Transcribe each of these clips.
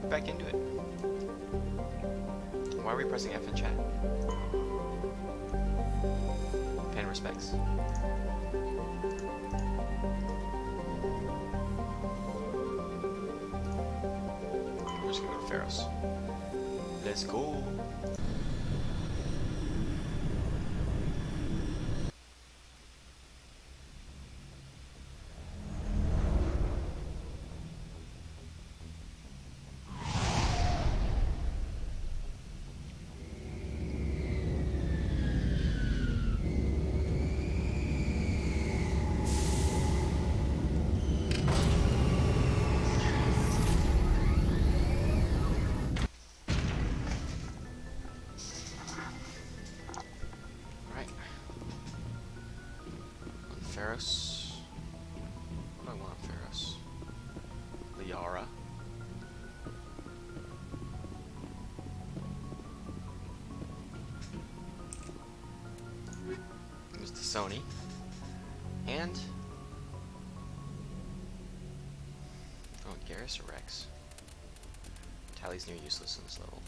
back into it. Why are we pressing F in chat? Paying respects. We're just gonna go to Feros. Let's go. Feros. What do I want on Feros? Liara. There's the Sony. And oh, Garrus or Rex? Tally's near useless in this level.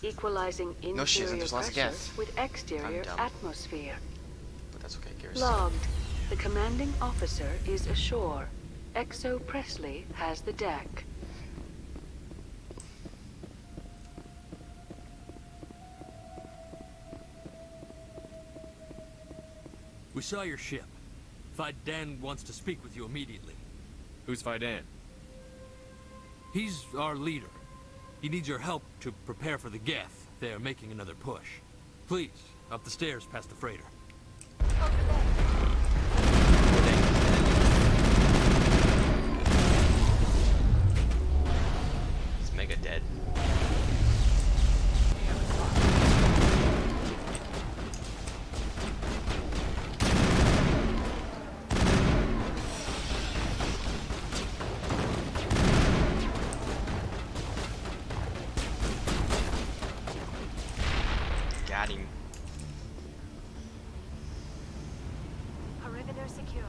Equalizing interior pressure with exterior atmosphere. But that's okay, Garrus. Logged. The commanding officer is ashore. Exo Presley has the deck. We saw your ship. Fidan wants to speak with you immediately. Who's Fidan? He's our leader. He needs your help to prepare for the Geth. They're making another push. Please, up the stairs past the freighter. He's mega dead. Got him. Perimeter secured.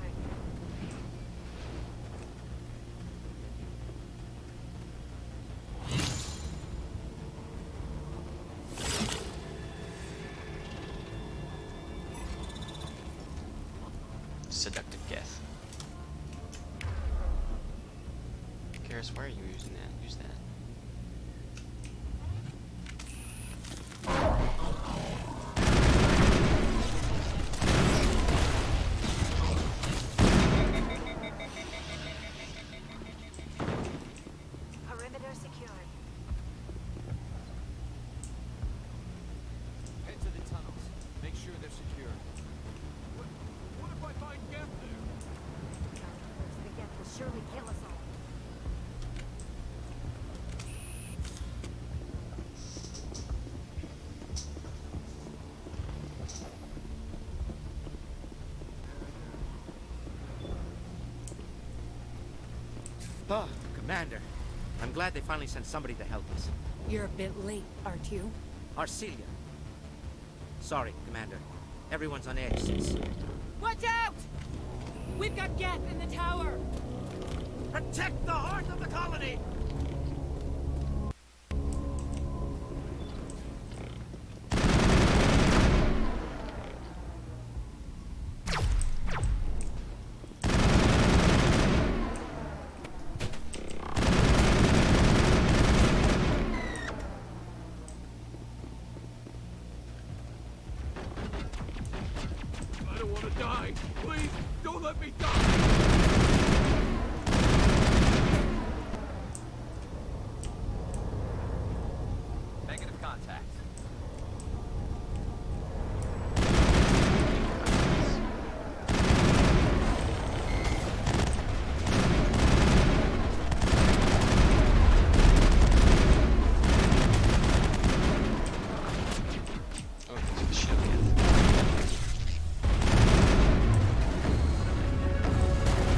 Seductive Geth. Garrus, why are you using that? Use that. Perimeter secured. Head to the tunnels. Make sure they're secure. What if I find Geth there? The Geth will surely kill us all. Oh, Commander. I'm glad they finally sent somebody to help us. You're a bit late, aren't you? Arcelia. Sorry, Commander. Everyone's on edge since... Watch out! We've got Geth in the tower! Protect the heart of the colony! I don't want to die. Please, don't let me die. Negative contact. Oh, there's a shield. 'Cause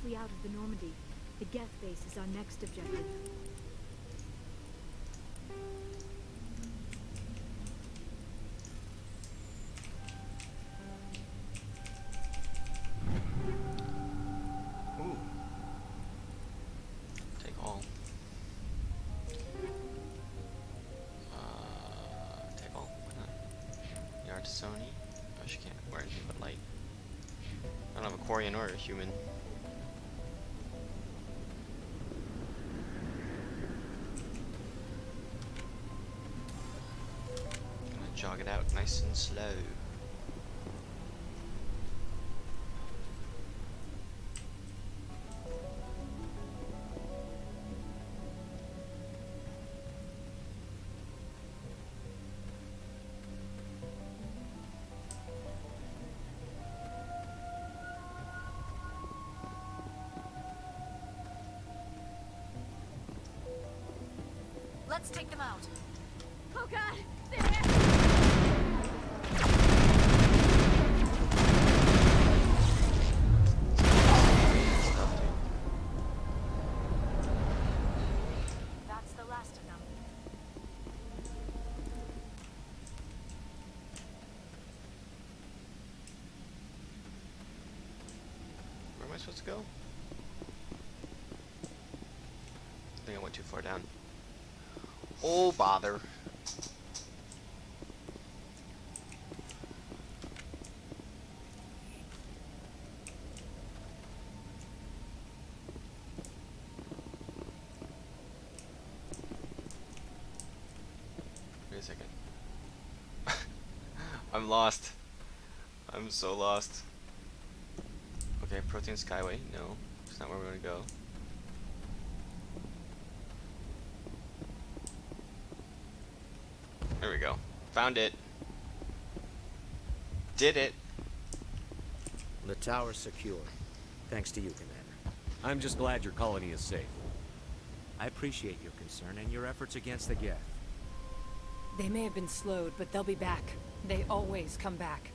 safely out of the Normandy. The Geth base is our next objective. Ooh. Take all. Take all. Why not? The Artisoni. Oh, she can't wear anything but light. I don't have a Quarian or a human. Gonna jog it out nice and slow. Let's take them out. Oh god! There! That's the last of them. Where am I supposed to go? I think I went too far down. Oh, bother. Wait a second. I'm lost. I'm so lost. Okay, Protein Skyway. No, it's not where we're gonna go. There we go. Found it. Did it. The tower's secure. Thanks to you, Commander. I'm just glad your colony is safe. I appreciate your concern and your efforts against the Geth. They may have been slowed, but they'll be back. They always come back.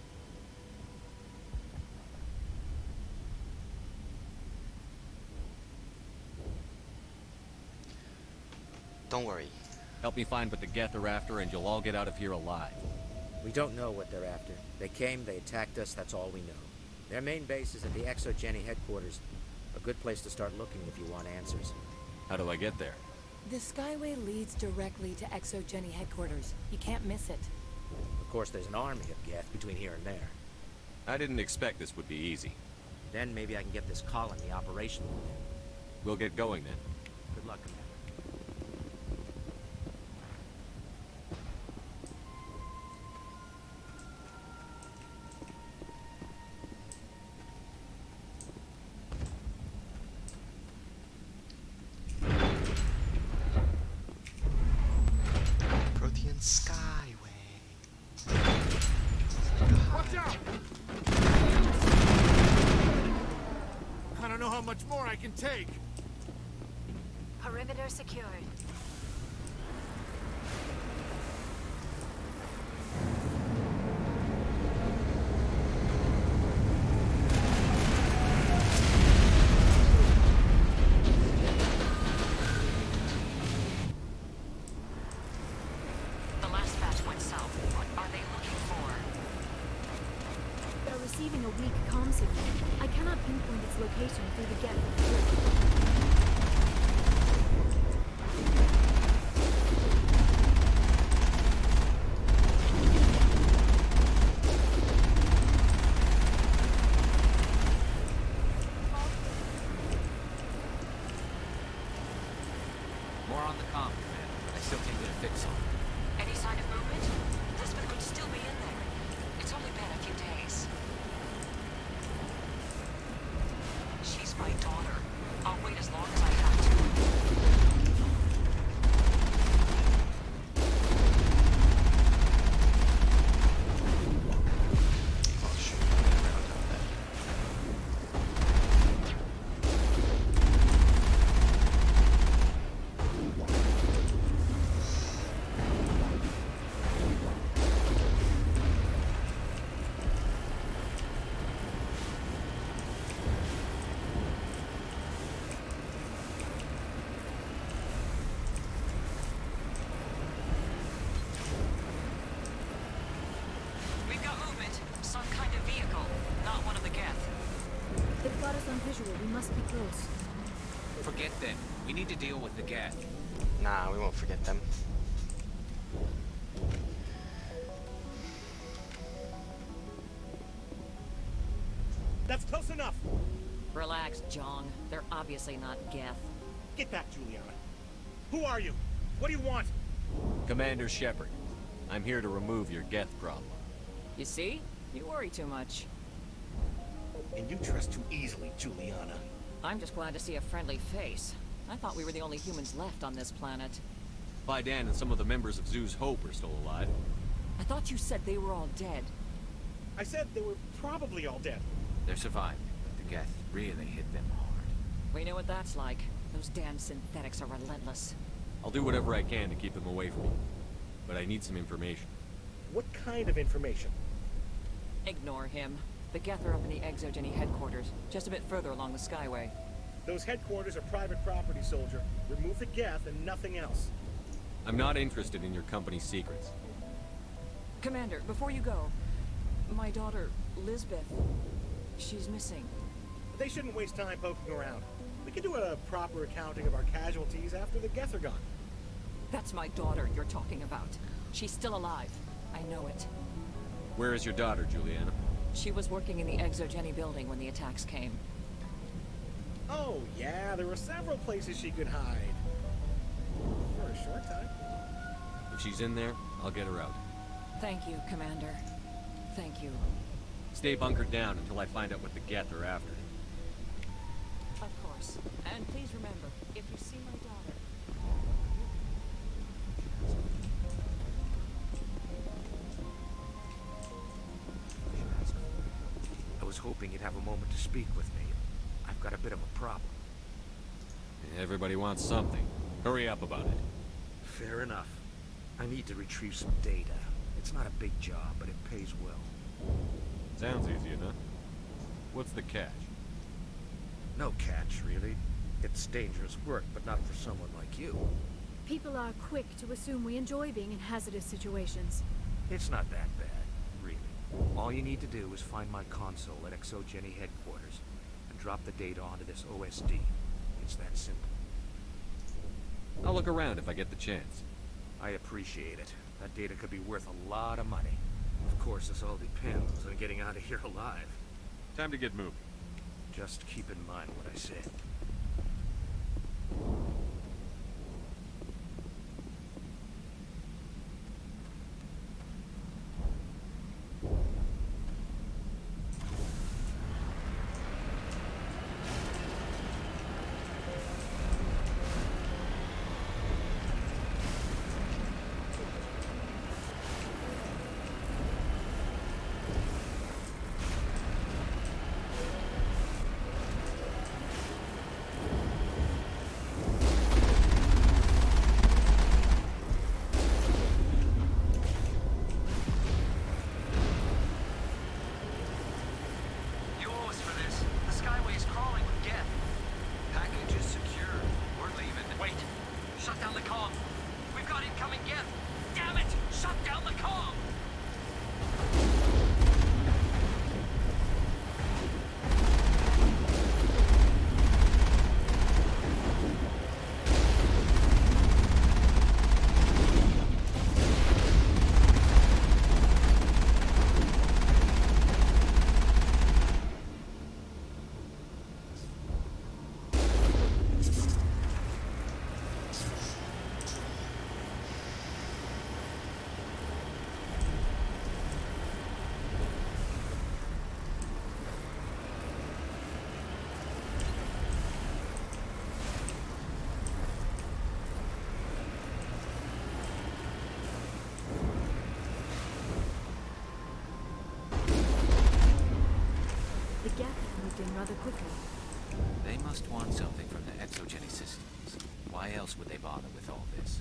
Don't worry. Help me find what the Geth are after, and you'll all get out of here alive. We don't know what they're after. They came, they attacked us, that's all we know. Their main base is at the Exogeny headquarters. A good place to start looking if you want answers. How do I get there? The Skyway leads directly to Exogeny headquarters. You can't miss it. Of course, there's an army of Geth between here and there. I didn't expect this would be easy. Then maybe I can get this colony operational again. We'll get going then. Good luck, Commander. Protean Skyway. Watch out! I don't know how much more I can take. Perimeter secured. The last batch went south. What are they looking for? They're receiving a weak comm signal. I cannot pinpoint its location through the Geth. More on the comm, Commander, but I still can't get a fix on it. Any sign of movement? Lisbon could still be in there. It's only been a few days. She's my daughter. I'll wait as long as I have to. Oh shoot, I ran on top of that. Forget them. We need to deal with the Geth. Nah, we won't forget them. That's close enough! Relax, Jong. They're obviously not Geth. Get back, Juliana. Who are you? What do you want? Commander Shepard, I'm here to remove your Geth problem. You see? You worry too much. And you trust too easily, Juliana. I'm just glad to see a friendly face. I thought we were the only humans left on this planet. Faidan and some of the members of Zoo's Hope are still alive. I thought you said they were all dead. I said they were probably all dead. They're surviving, but the Geth really hit them hard. We know what that's like. Those damn synthetics are relentless. I'll do whatever I can to keep them away from you. But I need some information. What kind of information? Ignore him. The Geth are up in the Exogeny headquarters, just a bit further along the Skyway. Those headquarters are private property, soldier. Remove the Geth and nothing else. I'm not interested in your company's secrets. Commander, before you go, my daughter, Lisbeth, she's missing. They shouldn't waste time poking around. We can do a proper accounting of our casualties after the Geth are gone. That's my daughter you're talking about. She's still alive. I know it. Where is your daughter, Juliana? She was working in the Exogeny building when the attacks came. Oh, yeah, there were several places she could hide. For a short time. If she's in there, I'll get her out. Thank you, Commander. Thank you. Stay bunkered down until I find out what the Geth are after. Of course. And please remember, if you see my daughter... I was hoping you'd have a moment to speak with me. I've got a bit of a problem. Everybody wants something. Hurry up about it. Fair enough. I need to retrieve some data. It's not a big job, but it pays well. Sounds easy enough. What's the catch? No catch, really. It's dangerous work, but not for someone like you. People are quick to assume we enjoy being in hazardous situations. It's not that bad, really. All you need to do is find my console at Exogeny headquarters and drop the data onto this OSD. It's that simple. I'll look around if I get the chance. I appreciate it. That data could be worth a lot of money. Of course, this all depends on getting out of here alive. Time to get moving. Just keep in mind what I said. The Geth have moved in rather quickly. They must want something from the Exogeny systems. Why else would they bother with all this?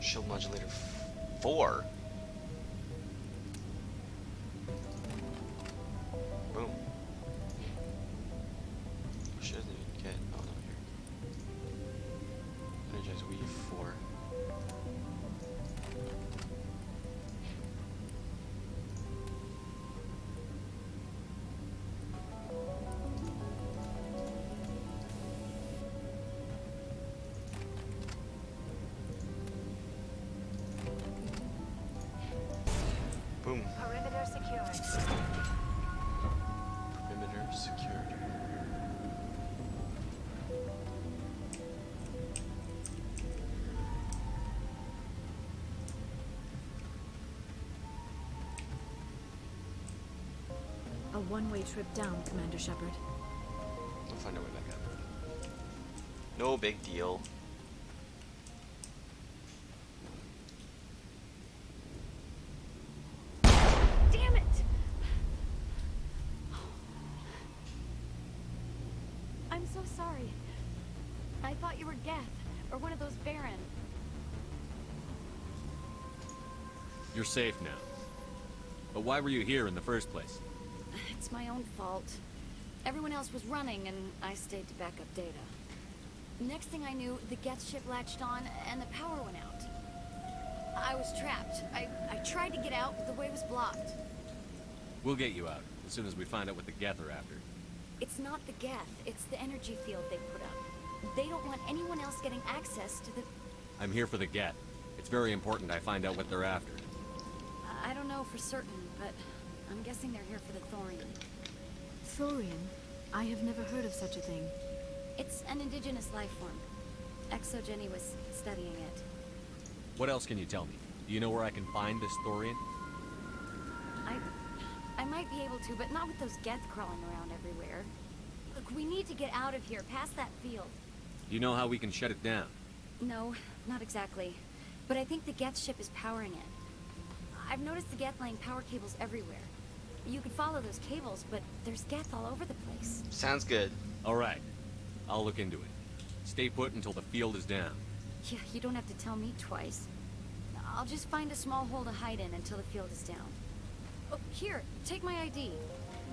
Shield modulator 4. Boom. She doesn't even get. Oh no, here. Energize weave 4. Boom. Perimeter secured. Perimeter secured. A one-way trip down, Commander Shepard. I'll find out where that got. No big deal. Damn it! I'm so sorry. I thought you were Geth, or one of those Baron. You're safe now. But why were you here in the first place? It's my own fault. Everyone else was running, and I stayed to back up data. Next thing I knew, the Geth ship latched on, and the power went out. I was trapped. I tried to get out, but the way was blocked. We'll get you out, as soon as we find out what the Geth are after. It's not the Geth, it's the energy field they put up. They don't want anyone else getting access to the... I'm here for the Geth. It's very important I find out what they're after. I don't know for certain, but I'm guessing they're here for the Thorian. Thorian? I have never heard of such a thing. It's an indigenous life form. Exogeny was studying it. What else can you tell me? Do you know where I can find this Thorian? I might be able to, but not with those Geth crawling around everywhere. Look, we need to get out of here, past that field. Do you know how we can shut it down? No, not exactly. But I think the Geth ship is powering it. I've noticed the Geth laying power cables everywhere. You could follow those cables, but there's Geth all over the place. Sounds good. Alright. I'll look into it. Stay put until the field is down. Yeah, you don't have to tell me twice. I'll just find a small hole to hide in until the field is down. Oh, here, take my ID.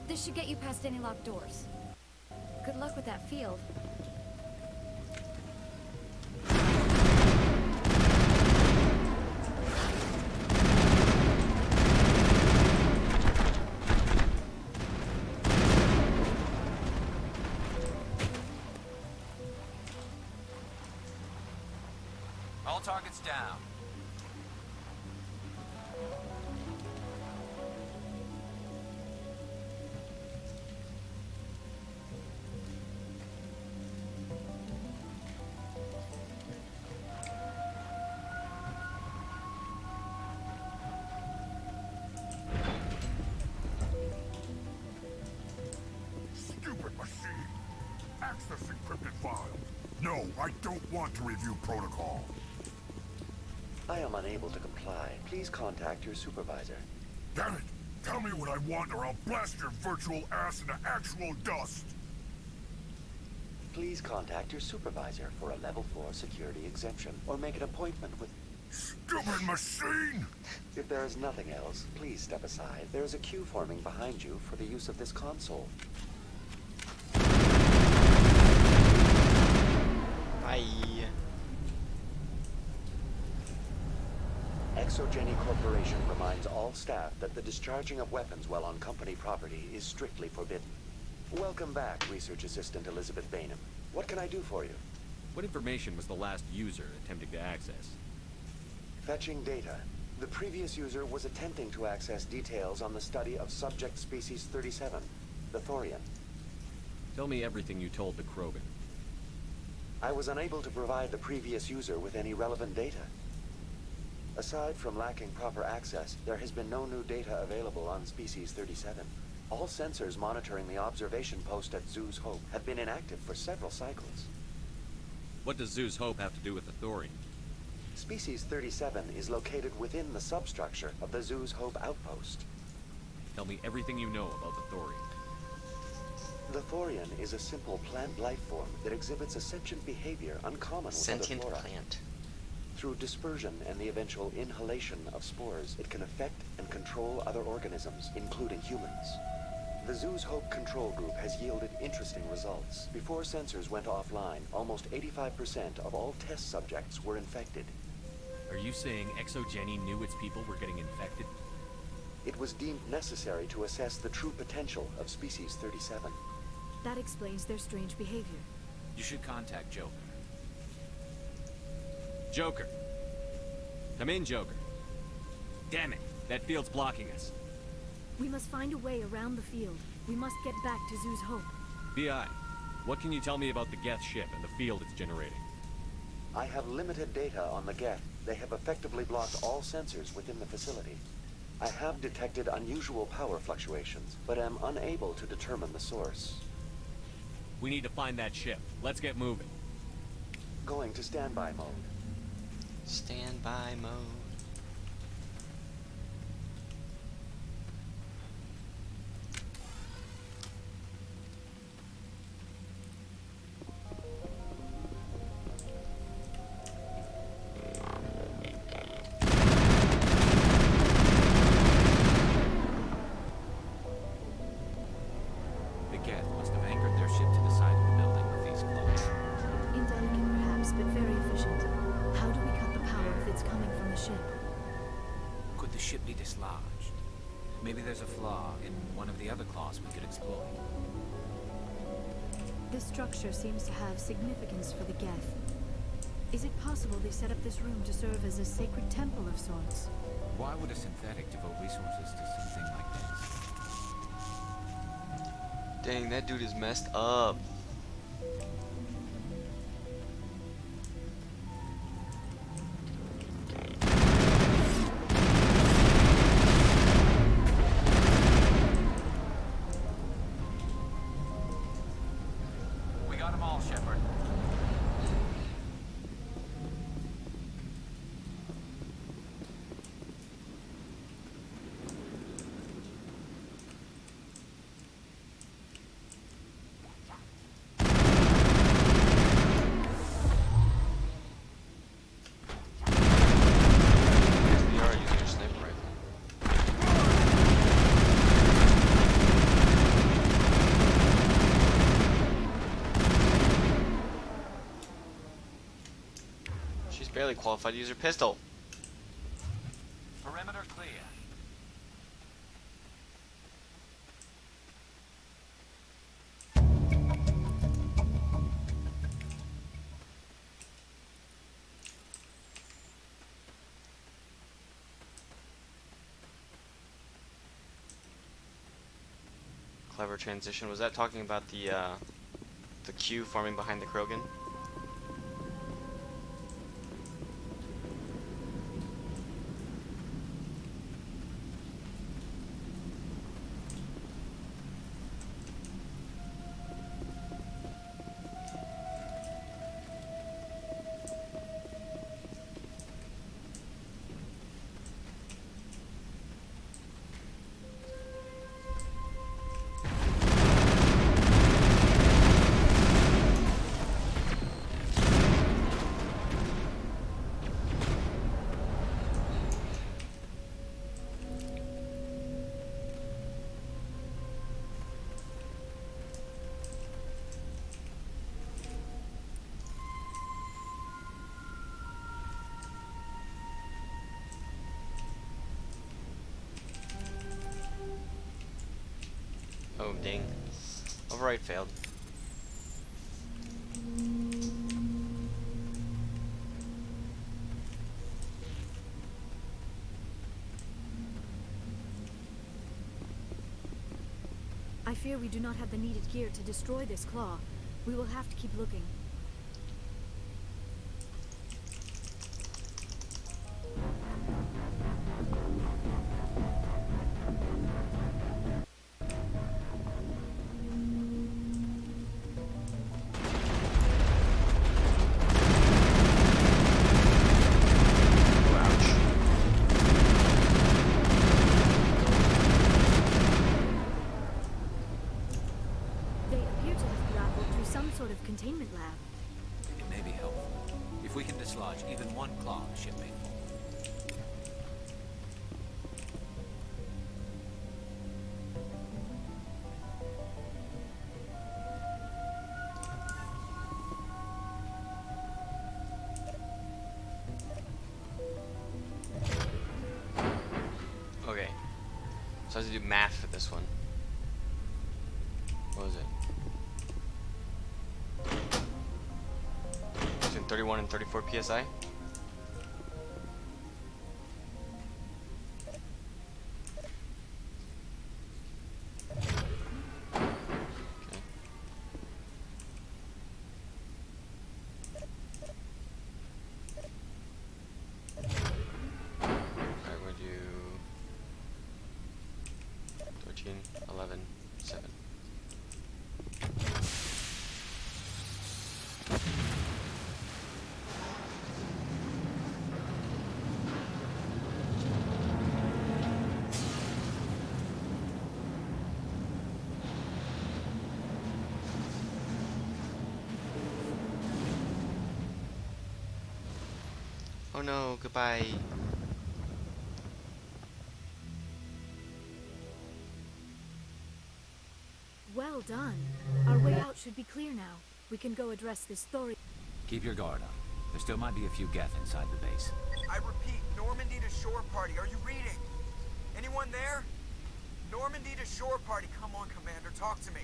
This should get you past any locked doors. Good luck with that field. All targets down. Stupid machine! Access encrypted files. No, I don't want to review protocol. I am unable to comply. Please contact your supervisor. Damn it! Tell me what I want or I'll blast your virtual ass into actual dust! Please contact your supervisor for a level 4 security exemption, or make an appointment with... Stupid machine! If there is nothing else, please step aside. There is a queue forming behind you for the use of this console. Bye. Exogeny Corporation reminds all staff that the discharging of weapons while on company property is strictly forbidden. Welcome back, Research Assistant Elizabeth Bainham. What can I do for you? What information was the last user attempting to access? Fetching data. The previous user was attempting to access details on the study of subject species 37, the Thorian. Tell me everything you told the Krogan. I was unable to provide the previous user with any relevant data. Aside from lacking proper access, there has been no new data available on species 37. All sensors monitoring the observation post at Zeus Hope have been inactive for several cycles. What does Zeus Hope have to do with the Thorian? Species 37 is located within the substructure of the Zeus Hope outpost. Tell me everything you know about the Thorian. The Thorian is a simple plant life form that exhibits a sentient behavior uncommon with Sentient other flora. plant. Through dispersion and the eventual inhalation of spores, it can affect and control other organisms, including humans. The zoo's Hope control group has yielded interesting results. Before sensors went offline, almost 85% of all test subjects were infected. Are you saying ExoGeni knew its people were getting infected? It was deemed necessary to assess the true potential of Species 37. That explains their strange behavior. You should contact Joker. Joker. Come in, Joker. Damn it, that field's blocking us. We must find a way around the field. We must get back to Zoo's Hope. BI, what can you tell me about the Geth ship and the field it's generating? I have limited data on the Geth. They have effectively blocked all sensors within the facility. I have detected unusual power fluctuations, but am unable to determine the source. We need to find that ship. Let's get moving. Going to standby mode. Standby mode. The Geth must have anchored their ship to the side of the building with these claws. Indelicate perhaps, but very efficient. How do we cut the power if it's coming from the ship? Could the ship be dislodged? Maybe there's a flaw in one of the other claws we could exploit. This structure seems to have significance for the Geth. Is it possible they set up this room to serve as a sacred temple of sorts? Why would a synthetic devote resources to something like this? Dang, that dude is messed up. We got them all, Shepard. They are using their sniper rifle. She's barely qualified to use her pistol. Perimeter clear. Clever transition. Was that talking about the queue forming behind the Krogan? Oh, dang. Override failed. I fear we do not have the needed gear to destroy this claw. We will have to keep looking. They appear to have grappled through some sort of containment lab. even one claw on the ship may fall. Okay. So I have to do math for this one. What was it? Between 31 and 34 psi? Alright, we'll do 13, 11, 7. Oh no, goodbye. Well done. Our way out should be clear now. We can go address this story. Keep your guard up. There still might be a few Geth inside the base. I repeat, Normandy to shore party. Are you reading? Anyone there? Normandy to shore party. Come on, Commander. Talk to me.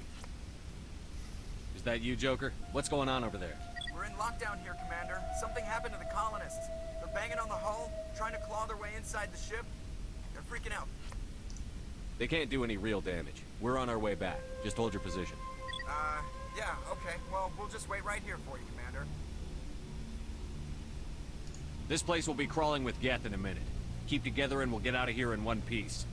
Is that you, Joker? What's going on over there? We're in lockdown here, Commander. Something happened to the colonists. They're banging on the hull, trying to claw their way inside the ship. They're freaking out. They can't do any real damage. We're on our way back. Just hold your position. Yeah, okay. Well, we'll just wait right here for you, Commander. This place will be crawling with Geth in a minute. Keep together and we'll get out of here in one piece.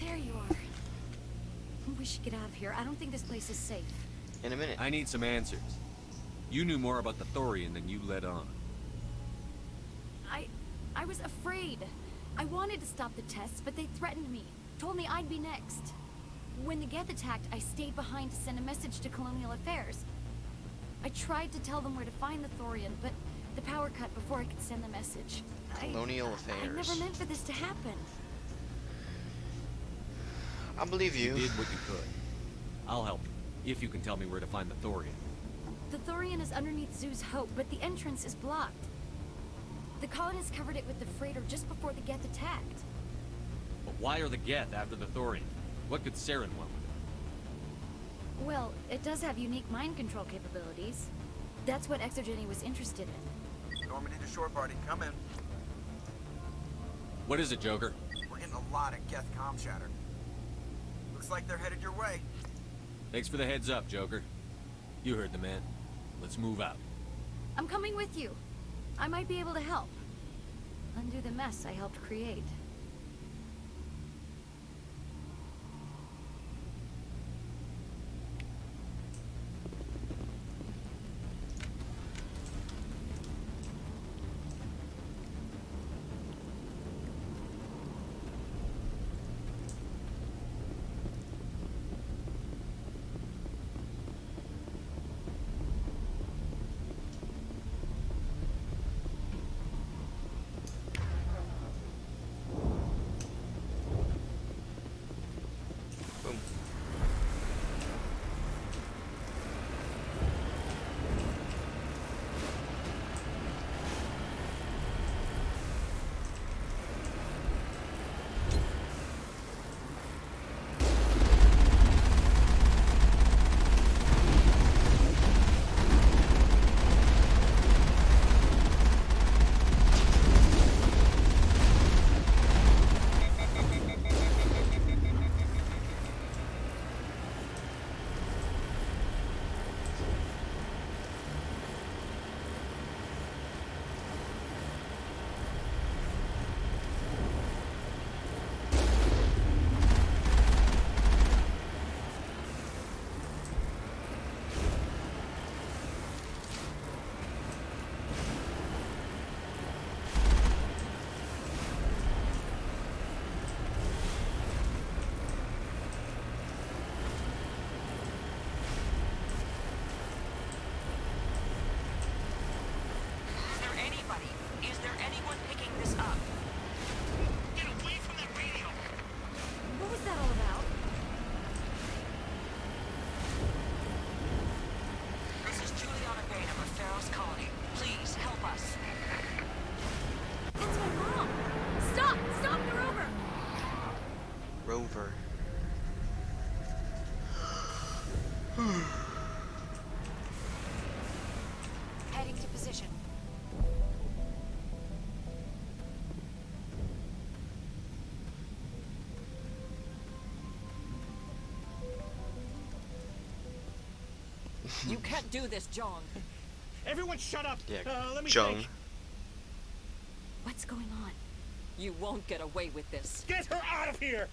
There you are. We should get out of here. I don't think this place is safe. In a minute. I need some answers. You knew more about the Thorian than you let on. I was afraid. I wanted to stop the tests, but they threatened me. Told me I'd be next. When the Geth attacked, I stayed behind to send a message to Colonial Affairs. I tried to tell them where to find the Thorian, but the power cut before I could send the message. Colonial I Affairs. never meant for this to happen. I believe you. You did what you could. I'll help you, if you can tell me where to find the Thorian. The Thorian is underneath Zoo's Hope, but the entrance is blocked. The colonists covered it with the freighter just before the Geth attacked. But why are the Geth after the Thorian? What could Saren want with it? Well, it does have unique mind control capabilities. That's what Exogeny was interested in. Normandy to shore party. Come in. What is it, Joker? We're getting a lot of Geth comm chatter. Looks like they're headed your way. Thanks for the heads up, Joker. You heard the man. Let's move out. I'm coming with you. I might be able to help. Undo the mess I helped create. rover. Heading to position. You can't do this, Jong. Everyone shut up! Yeah, Let me Jung. think. What's going on? You won't get away with this. Get her out of here!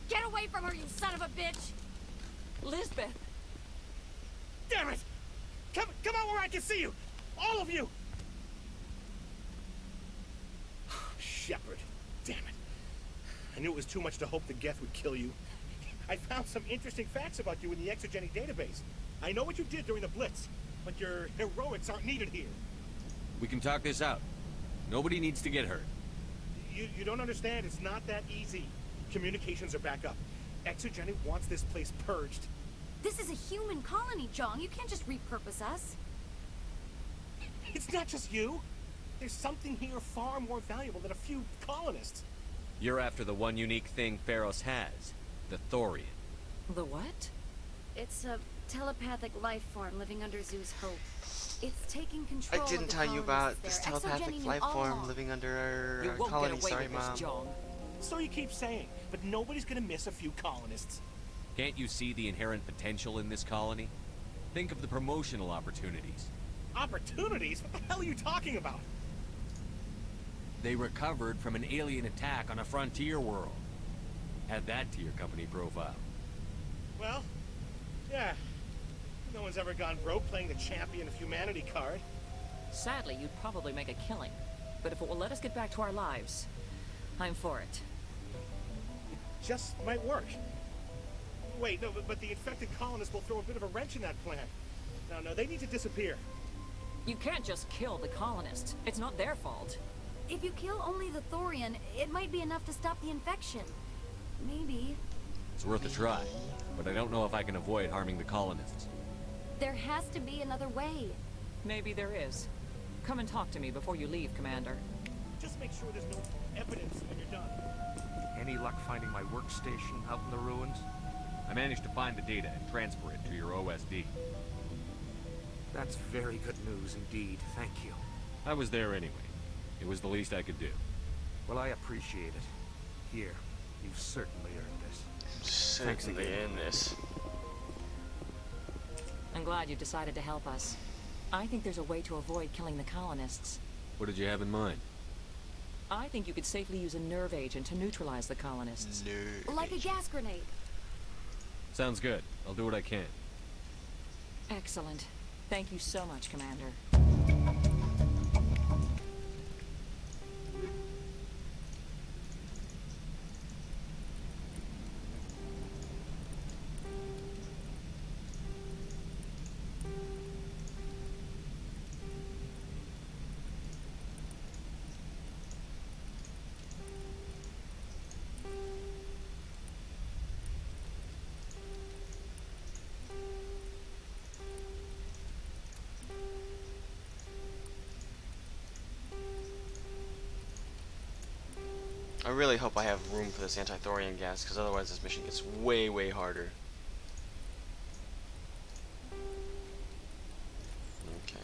Get away from her, you son of a bitch! Lisbeth! Damn it! Come out where I can see you! All of you! Shepard. Damn it. I knew it was too much to hope the Geth would kill you. I found some interesting facts about you in the Exogeny database. I know what you did during the Blitz, but your heroics aren't needed here. We can talk this out. Nobody needs to get hurt. You don't understand. It's not that easy. Communications are back up. Exogeny wants this place purged. This is a human colony, Jong. You can't just repurpose us. It's not just you. There's something here far more valuable than a few colonists. You're after the one unique thing Feros has. The Thorian. The what? It's a telepathic life form living under Zoo's hope. It's taking control I didn't of the tell you colonists about there. this telepathic Exogeny life knew all form along. living under You our won't colony. get away Sorry, with this, Mom. Jong. So you keep saying, but nobody's gonna miss a few colonists. Can't you see the inherent potential in this colony? Think of the promotional opportunities. Opportunities? What the hell are you talking about? They recovered from an alien attack on a frontier world. Add that to your company profile. Well, yeah. No one's ever gone broke playing the champion of humanity card. Sadly, you'd probably make a killing. But if it will let us get back to our lives, I'm for it. It just might work. Wait, no, but the infected colonists will throw a bit of a wrench in that plan. No, they need to disappear. You can't just kill the colonists. It's not their fault. If you kill only the Thorian, it might be enough to stop the infection. Maybe. It's worth a try, but I don't know if I can avoid harming the colonists. There has to be another way. Maybe there is. Come and talk to me before you leave, Commander. Just make sure there's no evidence when you're done. Any luck finding my workstation out in the ruins? I managed to find the data and transfer it to your OSD. That's very good news indeed. Thank you. I was there anyway. It was the least I could do. Well, I appreciate it. Here, you've certainly earned this. Certainly in this. I'm glad you decided to help us. I think there's a way to avoid killing the colonists. What did you have in mind? I think you could safely use a nerve agent to neutralize the colonists. Like a gas grenade. Sounds good. I'll do what I can. Excellent. Thank you so much, Commander. I really hope I have room for this anti-thorium gas, because otherwise this mission gets way, way harder. Okay.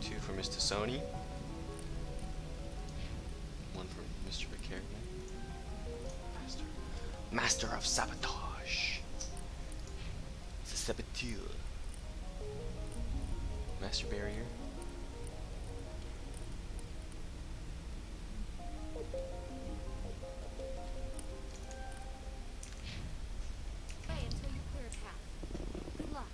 Two for Mr. Sony. One for Mr. Vicarian. Master of Sabotage. The Saboteur. Master Barrier. Wait until you clear a path. Good luck.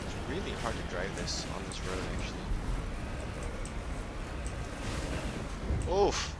It's really hard to drive this on this road, actually. Oof.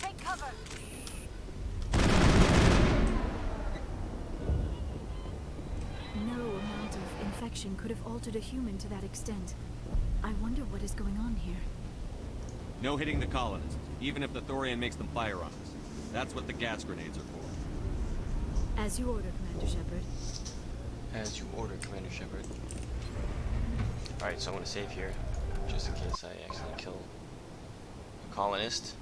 Take cover! No amount of infection could have altered a human to that extent. I wonder what is going on here. No hitting the colonists, even if the Thorian makes them fire on us. That's what the gas grenades are for. As you order, Commander Shepard. As you order, Commander Shepard. Alright, so I'm gonna save here, just in case I accidentally kill a colonist.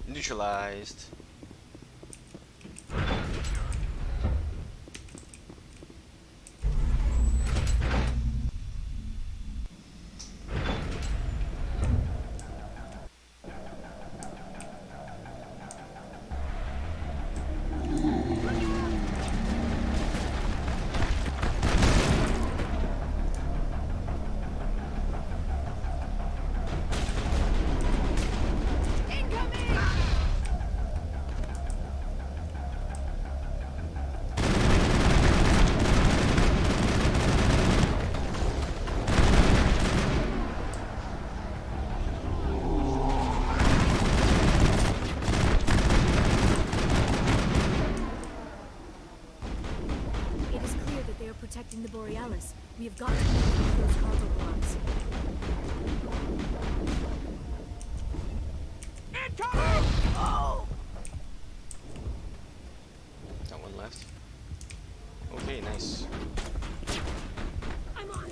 Neutralized. Protecting the Borealis. We have got to move those cargo blocks. Incoming! Oh! Got one left. Okay, nice. I'm on.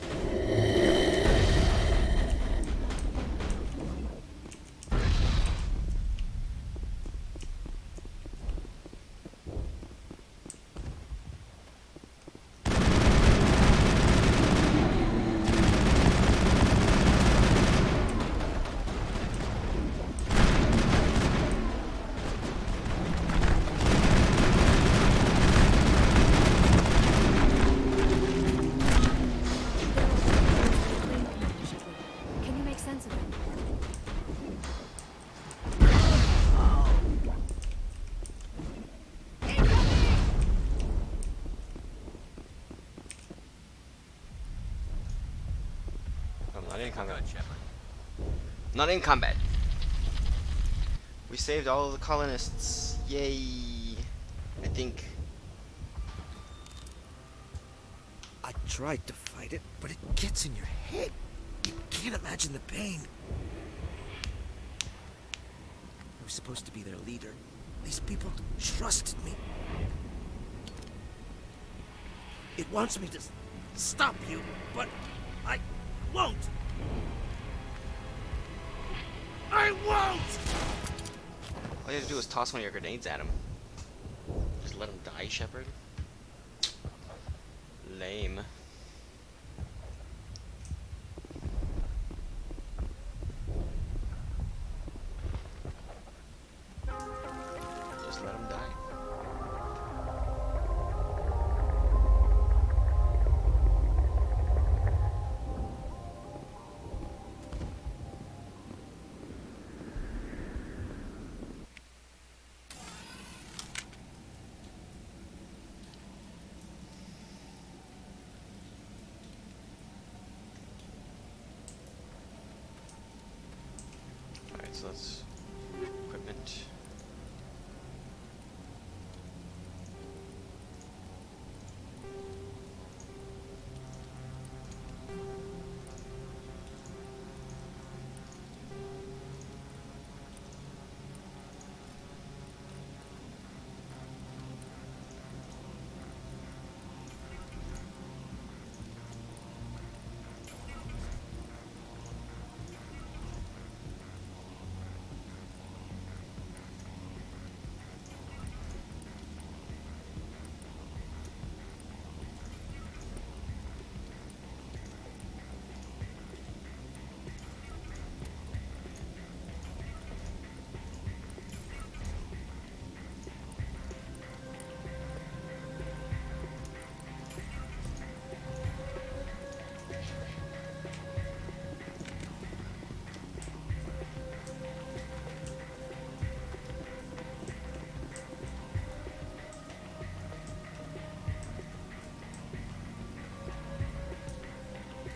Not in combat. Not in combat. We saved all of the colonists. Yay! I think. I tried to fight it, but it gets in your head. You can't imagine the pain. I was supposed to be their leader. These people trusted me. It wants me to stop you, but I won't. I won't! All you have to do is toss one of your grenades at him. Just let him die, Shepard. Lame. Just let him die. Alright, so that's equipment.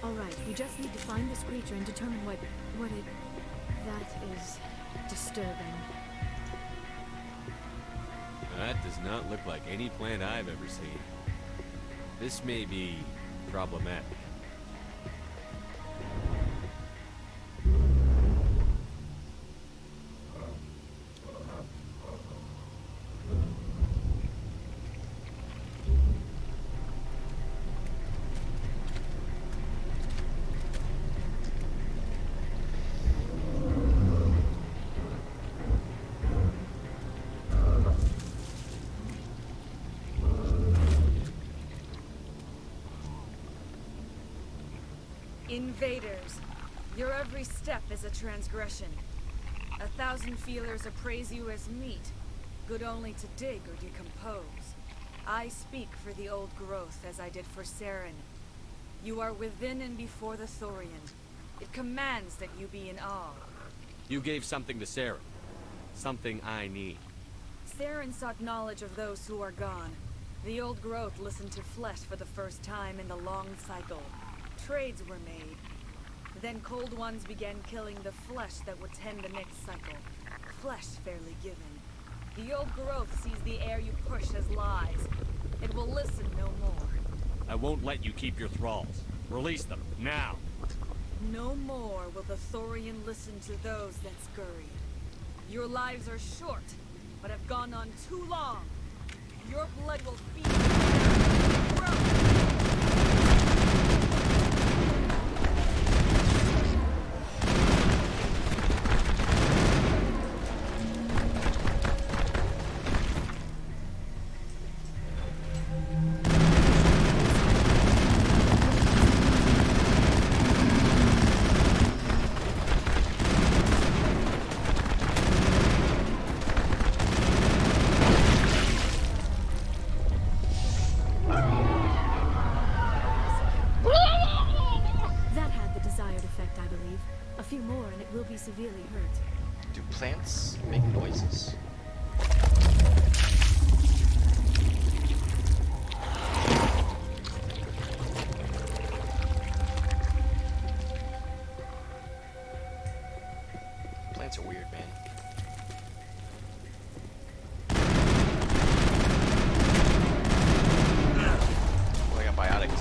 Alright, we just need to find this creature and determine what it... That is disturbing. That does not look like any plant I've ever seen. This may be problematic. Invaders, your every step is a transgression. 1,000 feelers appraise you as meat, good only to dig or decompose. I speak for the old growth as I did for Saren. You are within and before the Thorian. It commands that you be in awe. You gave something to Sarah. Something I need. Saren sought knowledge of those who are gone. The old growth listened to flesh for the first time in the long cycle. Trades were made. Then cold ones began killing the flesh that would tend the next cycle. Flesh fairly given. The old growth sees the air you push as lies. It will listen no more. I won't let you keep your thralls. Release them, now! No more will the Thorian listen to those that scurry. Your lives are short, but have gone on too long. Your blood will feed the growth. Severely hurt. Do plants make noises? Plants are weird, man. Oh, I got biotics.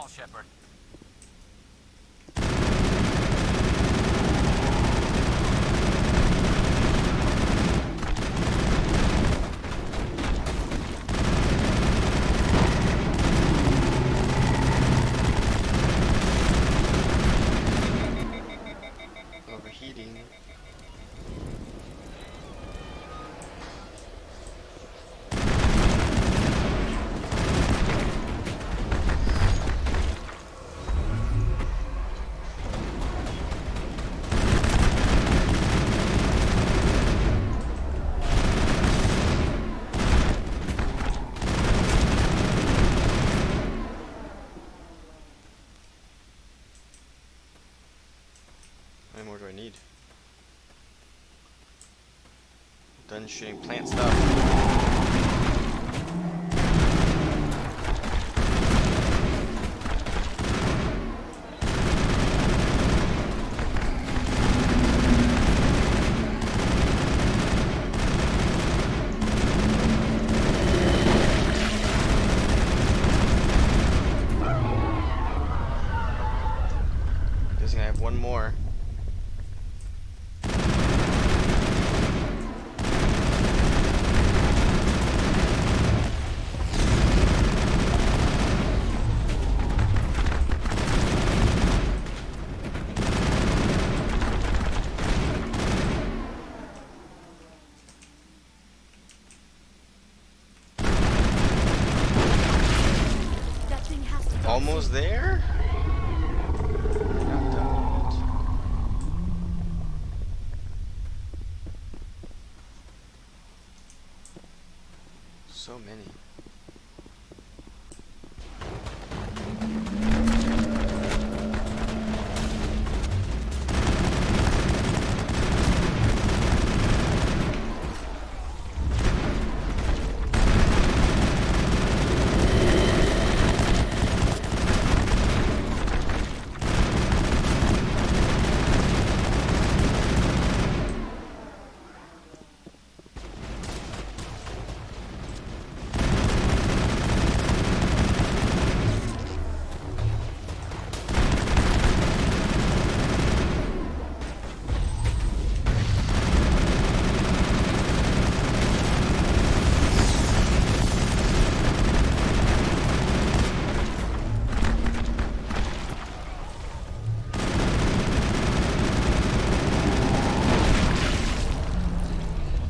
Shepard. Done shooting plant stuff. Guessing I have one more. That thing has to go Almost soon. there? Not done yet. So many.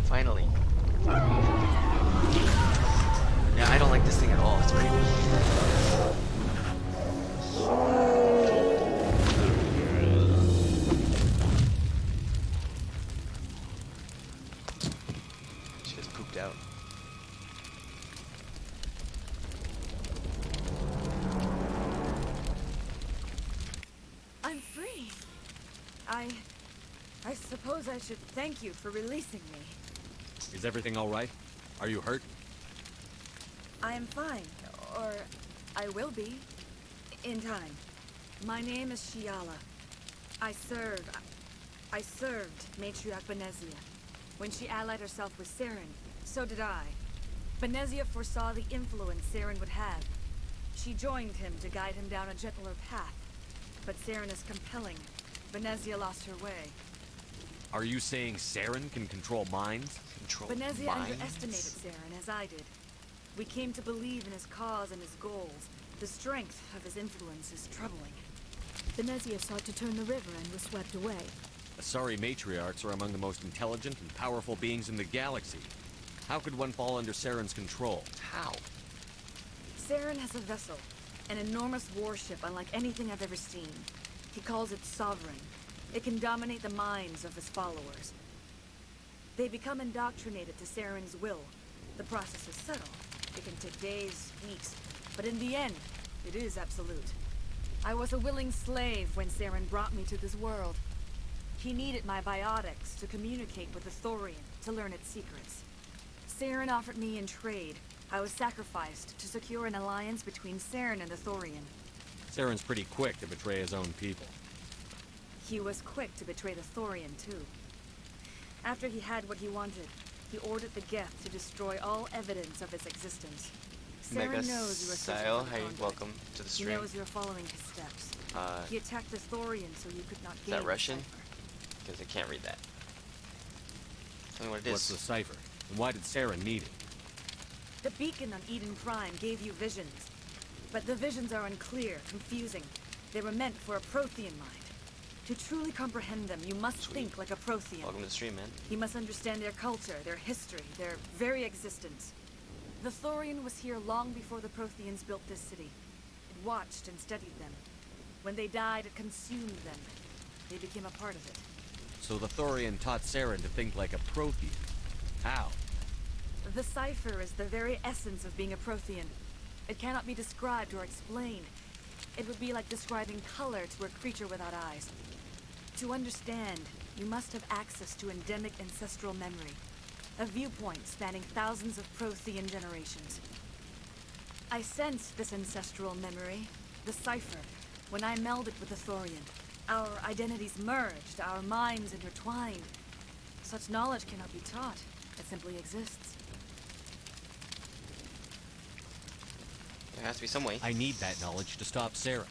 Finally. Yeah, I don't like this thing at all. It's creepy. She just pooped out. I'm free. I suppose I should thank you for releasing me. Is everything all right? Are you hurt? I am fine, or I will be, in time. My name is Shiala. I served Matriarch Benezia. When she allied herself with Saren, so did I. Benezia foresaw the influence Saren would have. She joined him to guide him down a gentler path. But Saren is compelling. Benezia lost her way. Are you saying Saren can control minds? Benezia underestimated Saren, as I did. We came to believe in his cause and his goals. The strength of his influence is troubling. Benezia sought to turn the river and was swept away. Asari matriarchs are among the most intelligent and powerful beings in the galaxy. How could one fall under Saren's control? How? Saren has a vessel, an enormous warship unlike anything I've ever seen. He calls it Sovereign. It can dominate the minds of his followers. They become indoctrinated to Saren's will. The process is subtle. It can take days, weeks, but in the end, it is absolute. I was a willing slave when Saren brought me to this world. He needed my biotics to communicate with the Thorian, to learn its secrets. Saren offered me in trade. I was sacrificed to secure an alliance between Saren and the Thorian. Saren's pretty quick to betray his own people. He was quick to betray the Thorian, too. After he had what he wanted, he ordered the Geth to destroy all evidence of its existence. Mega Saren knows you are searching Sile, for the hey, conduit. welcome to the He stream. knows you're following his steps. Uh, He attacked the Thorian so you could not Is gain that the Russian? cipher. Because I can't read that. Tell me what it is. What's the cipher? And why did Saren need it? The beacon on Eden Prime gave you visions. But the visions are unclear, confusing. They were meant for a Prothean mind. To truly comprehend them, you must think like a Prothean. Welcome to the stream, man. You must understand their culture, their history, their very existence. The Thorian was here long before the Protheans built this city. It watched and studied them. When they died, it consumed them. They became a part of it. So the Thorian taught Saren to think like a Prothean. How? The cipher is the very essence of being a Prothean. It cannot be described or explained. It would be like describing color to a creature without eyes. To understand, you must have access to endemic ancestral memory. A viewpoint spanning thousands of Prothean generations. I sensed this ancestral memory, the cipher, when I melded with the Thorian. Our identities merged, our minds intertwined. Such knowledge cannot be taught. It simply exists. There has to be some way. I need that knowledge to stop Sarah.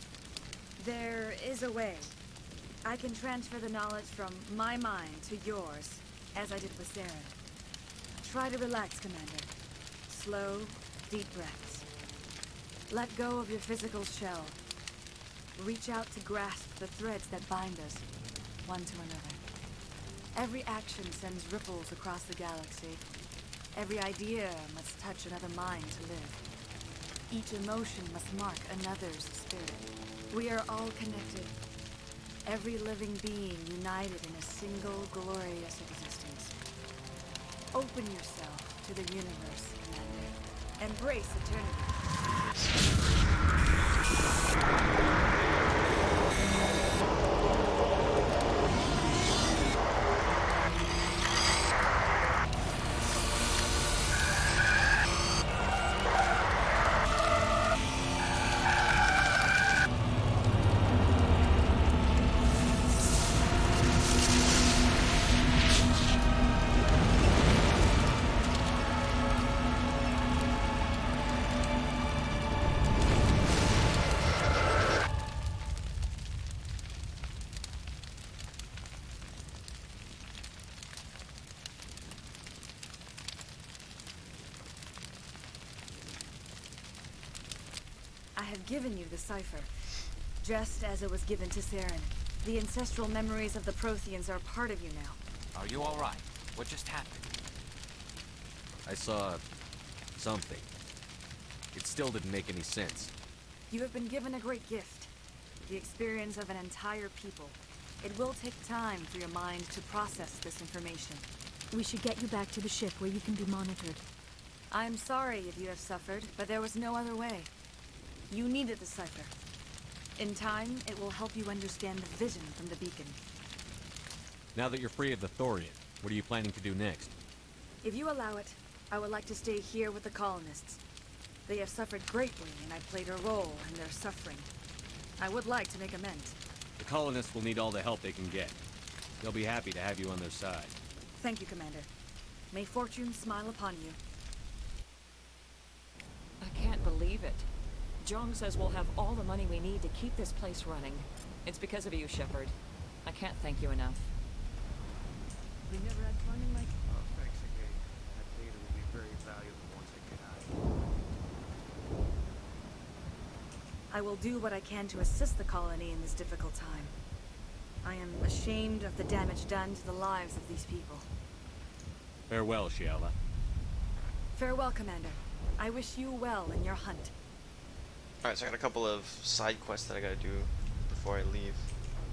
There is a way. I can transfer the knowledge from my mind to yours, as I did with Saren. Try to relax, Commander. Slow, deep breaths. Let go of your physical shell. Reach out to grasp the threads that bind us, one to another. Every action sends ripples across the galaxy. Every idea must touch another mind to live. Each emotion must mark another's spirit. We are all connected. Every living being united in a single glorious existence. Open yourself to the universe, Commander. Embrace eternity. I have given you the cipher, just as it was given to Saren. The ancestral memories of the Protheans are part of you now. Are you all right? What just happened? I saw something. It still didn't make any sense. You have been given a great gift, the experience of an entire people. It will take time for your mind to process this information. We should get you back to the ship where you can be monitored. I'm sorry if you have suffered, but there was no other way. You needed the cipher. In time, it will help you understand the vision from the beacon. Now that you're free of the Thorian, what are you planning to do next? If you allow it, I would like to stay here with the colonists. They have suffered greatly, and I played a role in their suffering. I would like to make amends. The colonists will need all the help they can get. They'll be happy to have you on their side. Thank you, Commander. May fortune smile upon you. I can't believe it. Jong says we'll have all the money we need to keep this place running. It's because of you, Shepard. I can't thank you enough. We never had funding like... Oh, thanks again. That data will be very valuable once I get out. I will do what I can to assist the colony in this difficult time. I am ashamed of the damage done to the lives of these people. Farewell, Shiala. Farewell, Commander. I wish you well in your hunt. Alright, so I got a couple of side quests that I gotta do before I leave.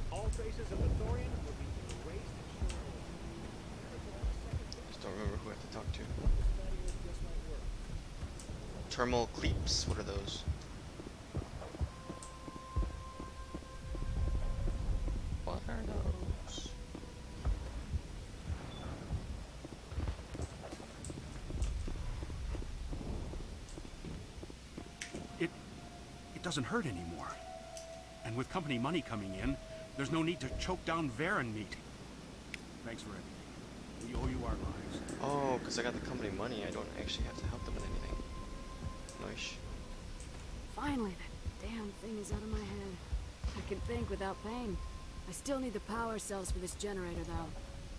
All traces of the Thorian will be erased and stored. Just don't remember who I have to talk to. Thermal cleaps, what are those? What are those? It doesn't hurt anymore. And with company money coming in, there's no need to choke down Varen meat. Thanks for everything. We owe you our lives. Oh, because I got the company money, I don't actually have to help them with anything. Nice. Finally, that damn thing is out of my head. I can think without pain. I still need the power cells for this generator, though.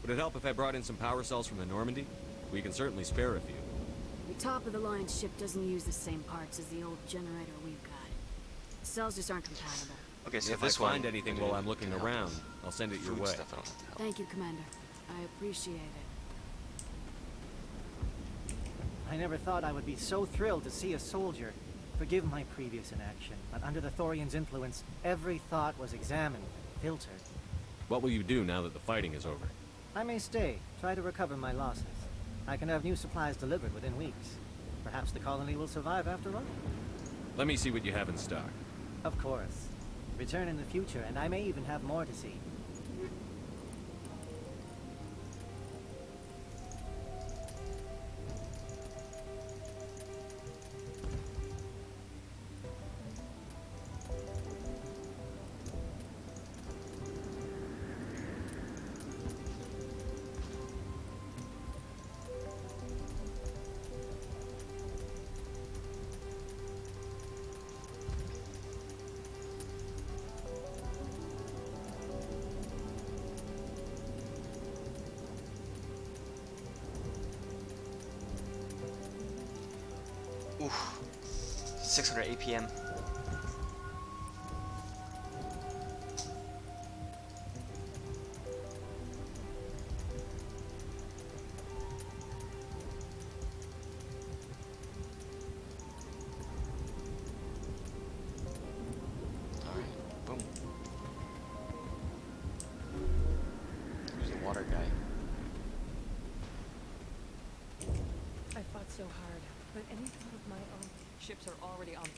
Would it help if I brought in some power cells from the Normandy? We can certainly spare a few. The top-of-the-line ship doesn't use the same parts as the old generator we've got. The cells just aren't compatible. Okay, so if this I find one, anything while I'm looking around, I'll send it your Food way. stuff I don't have to help. Thank you, Commander. I appreciate it. I never thought I would be so thrilled to see a soldier. Forgive my previous inaction, but under the Thorian's influence, every thought was examined, filtered. What will you do now that the fighting is over? I may stay, try to recover my losses. I can have new supplies delivered within weeks. Perhaps the colony will survive after all. Let me see what you have in stock. Of course. Return in the future, and I may even have more to see. Oof. 600 APM. Alright, boom. There's the water guy. I fought so hard, but any thought of my own ships are already on.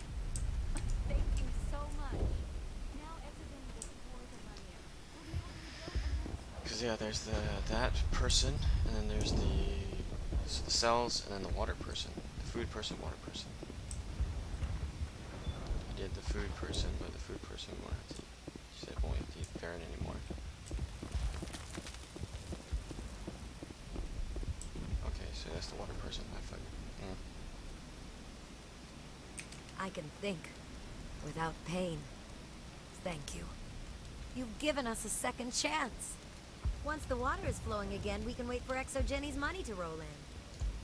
Thank you so much. Now Exogen will support the Lanier. We'll be able to rebuild. Because yeah, there's that person, and then there's the cells, and then the water person, the food person, water person. I did the food person, but the food person won't have to. She said won't have to eat Farron anymore. Okay, so that's the water person. I fuck. I can think without pain. Thank you. You've given us a second chance. Once the water is flowing again, we can wait for Exogenny's money to roll in.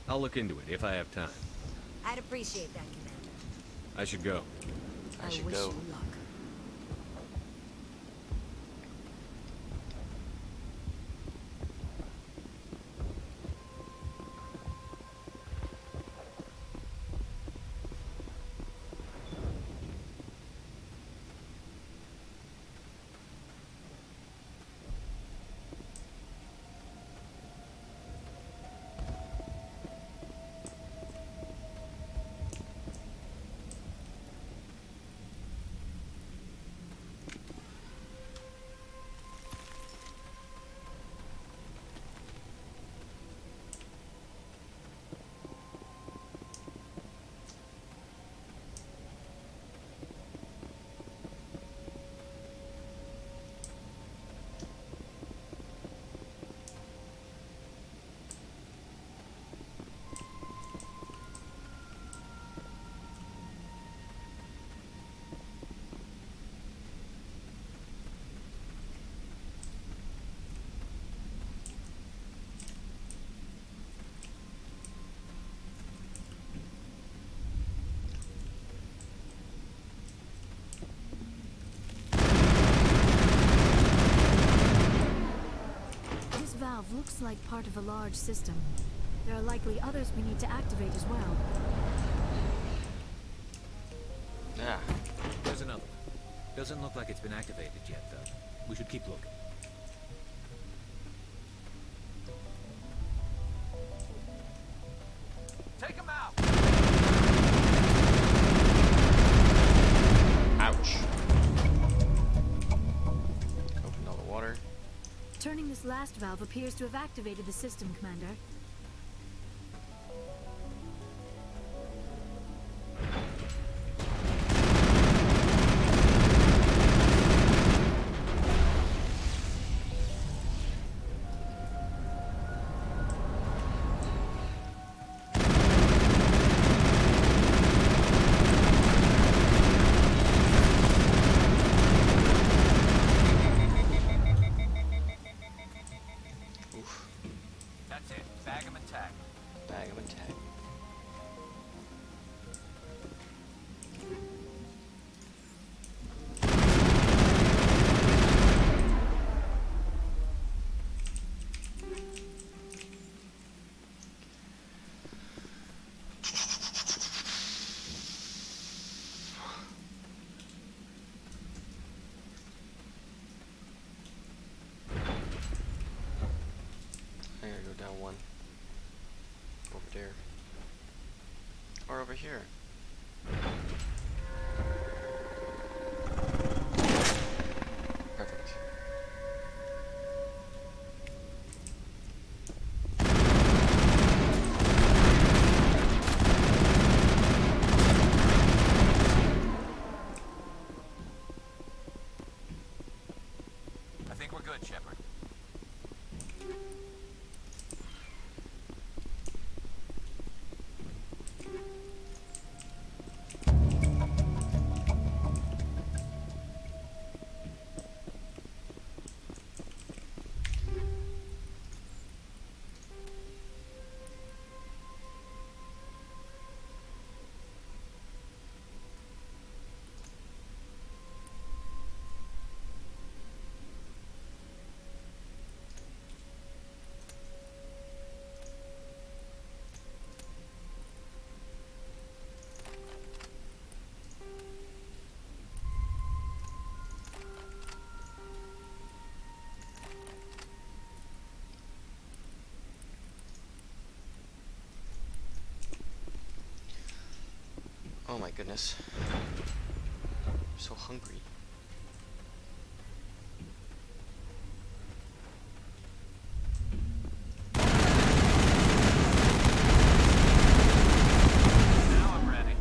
I'll look into it if I have time. I'd appreciate that, Commander. I should go. I should wish go. you luck. This valve looks like part of a large system. There are likely others we need to activate as well. Yeah. There's another one. Doesn't look like it's been activated yet, though. We should keep looking. Take him out! Ouch. Open all the water. Turning this last valve appears to have activated the system, Commander. That's it. Bag him and tag. Bag him and tag. I gotta go down one. Over there. Or over here. Perfect. I think we're good, Shepard. Oh my goodness. I'm so hungry. Now I'm ready.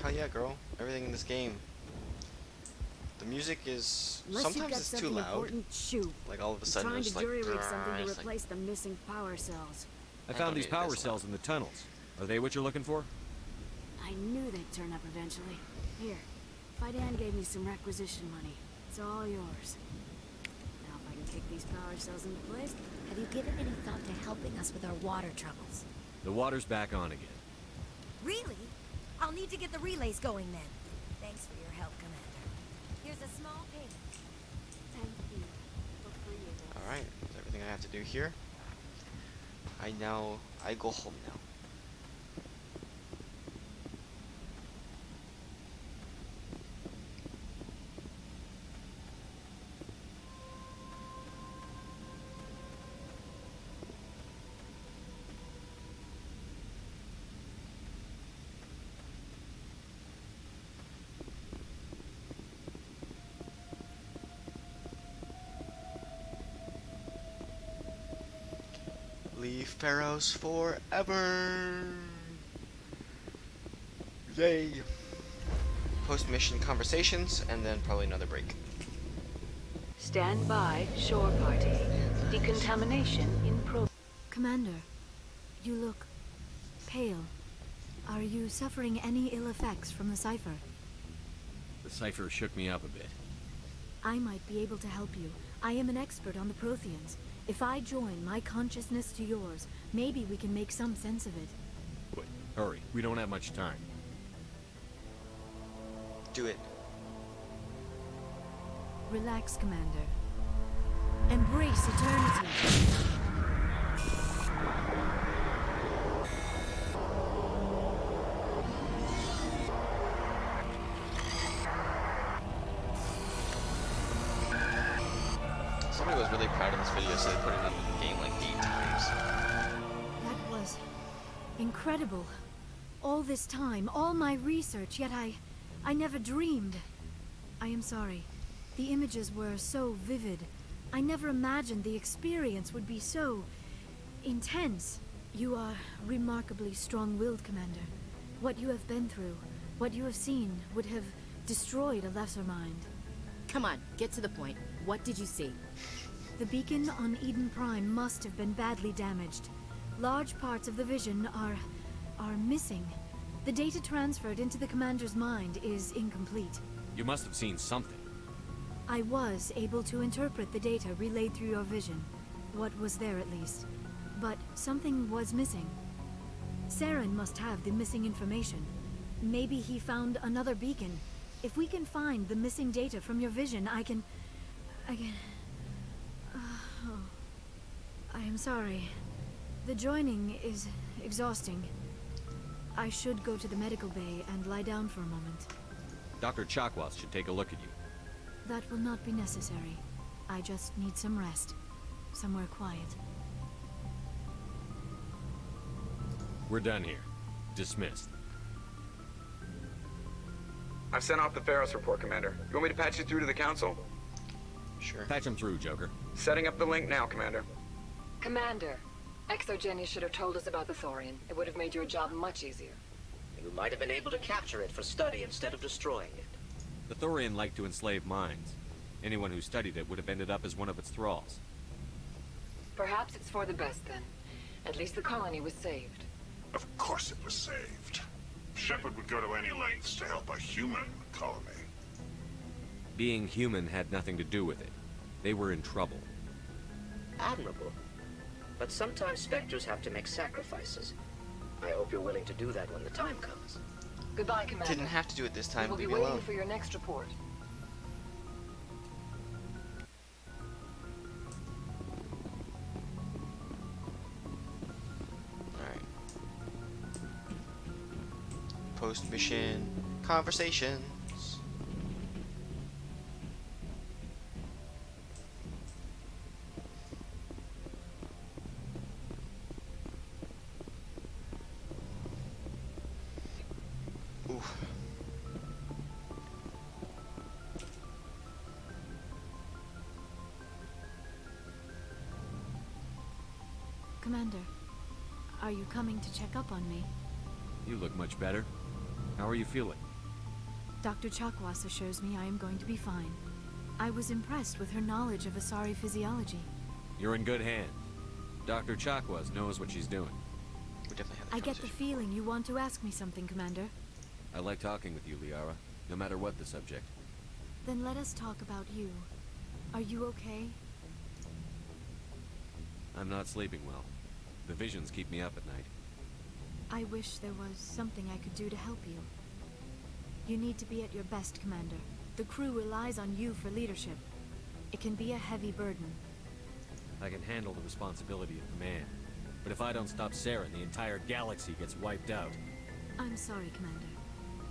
Hell yeah, girl. Everything in this game. The music is Unless you've sometimes got it's too something loud. important, shoot. Like all of a I'm sudden trying it's to like jury-rig something to it's like, replace the missing power cells. I found these hate power this cells in the tunnels. Are they what you're looking for? I knew they'd turn up eventually. Here, Fidan gave me some requisition money. It's all yours. Now if I can kick these power cells into place... Have you given any thought to helping us with our water troubles? The water's back on again. Really? I'll need to get the relays going then. Thanks for your help, Commander. Here's a small payment. Thank you for freeing us. alright, that's everything I have to do here. I go home now. Leave Feros forever. Yay. Post-mission conversations, and then probably another break. Stand by, shore party. Decontamination in progress. Commander, you look pale. Are you suffering any ill effects from the cipher? The cipher shook me up a bit. I might be able to help you. I am an expert on the Protheans. If I join my consciousness to yours, maybe we can make some sense of it. Wait, hurry. We don't have much time. Do it. Relax, Commander. Embrace eternity. Somebody was really proud of this video, so they put it in the game like 8 times. That was incredible. All this time, all my research, yet I never dreamed. I am sorry. The images were so vivid. I never imagined the experience would be so intense. You are remarkably strong-willed, Commander. What you have been through, what you have seen, would have destroyed a lesser mind. Come on, get to the point. What did you see? The beacon on Eden Prime must have been badly damaged. Large parts of the vision are missing. The data transferred into the commander's mind is incomplete. You must have seen something. I was able to interpret the data relayed through your vision. What was there, at least. But something was missing. Saren must have the missing information. Maybe he found another beacon. If we can find the missing data from your vision, I can... Oh. I am sorry. The joining is exhausting. I should go to the medical bay and lie down for a moment. Dr. Chakwas should take a look at you. That will not be necessary. I just need some rest. Somewhere quiet. We're done here. Dismissed. I've sent off the Feros report, Commander. You want me to patch you through to the Council? Sure. Patch him through, Joker. Setting up the link now, Commander. Commander, ExoGenny should have told us about the Thorian. It would have made your job much easier. You might have been able to capture it for study instead of destroying it. The Thorian liked to enslave minds. Anyone who studied it would have ended up as one of its thralls. Perhaps it's for the best then. At least the colony was saved. Of course it was saved. Shepard would go to any lengths to help a human colony. Being human had nothing to do with it. They were in trouble. Admirable. But sometimes Spectres have to make sacrifices. I hope you're willing to do that when the time comes. Goodbye, Commander. Didn't have to do it this time. We'll be Leave me waiting alone. for your next report. Alright. Post-mission conversations. Oof. Commander, are you coming to check up on me? You look much better. How are you feeling? Dr. Chakwas assures me I am going to be fine. I was impressed with her knowledge of Asari physiology. You're in good hands. Dr. Chakwas knows what she's doing. We definitely have that I get the feeling you want to ask me something, Commander. I like talking with you, Liara, no matter what the subject. Then let us talk about you. Are you okay? I'm not sleeping well. The visions keep me up at night. I wish there was something I could do to help you. You need to be at your best, Commander. The crew relies on you for leadership. It can be a heavy burden. I can handle the responsibility of command. But if I don't stop Saren, the entire galaxy gets wiped out. I'm sorry, Commander.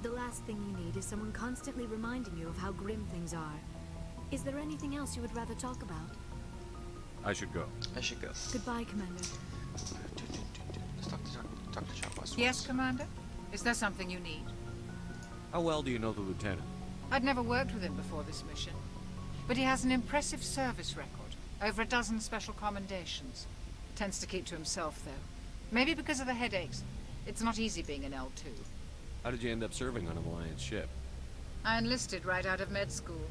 The last thing you need is someone constantly reminding you of how grim things are. Is there anything else you would rather talk about? I should go. I should go. Goodbye, Commander. Let's talk to Dr. Chakwas. Yes, Commander? Is there something you need? How well do you know the Lieutenant? I'd never worked with him before this mission. But he has an impressive service record. Over a dozen special commendations. Tends to keep to himself, though. Maybe because of the headaches. It's not easy being an L2. How did you end up serving on an Alliance ship? I enlisted right out of med school.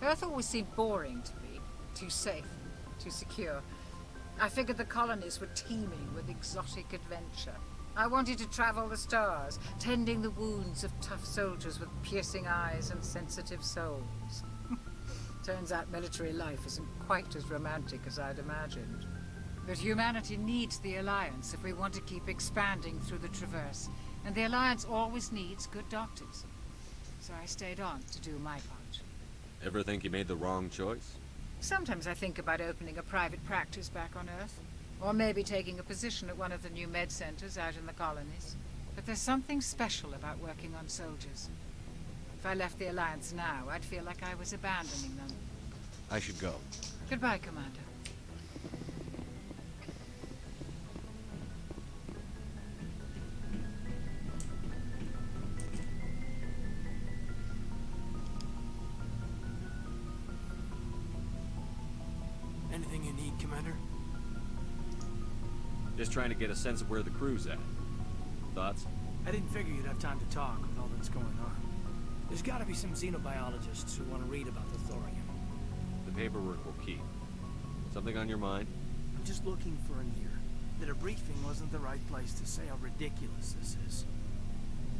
Earth always seemed boring to me. Too safe. Too secure. I figured the colonies were teeming with exotic adventure. I wanted to travel the stars, tending the wounds of tough soldiers with piercing eyes and sensitive souls. Turns out military life isn't quite as romantic as I'd imagined. But humanity needs the Alliance if we want to keep expanding through the Traverse. And the Alliance always needs good doctors. So I stayed on to do my part. Ever think you made the wrong choice? Sometimes I think about opening a private practice back on Earth. Or maybe taking a position at one of the new med centers out in the colonies. But there's something special about working on soldiers. If I left the Alliance now, I'd feel like I was abandoning them. I should go. Goodbye, Commander. Anything you need, Commander? Just trying to get a sense of where the crew's at. Thoughts? I didn't figure you'd have time to talk with all that's going on. There's gotta be some xenobiologists who want to read about the Thorian. The paperwork will keep. Something on your mind? I'm just looking for an ear. That a briefing wasn't the right place to say how ridiculous this is.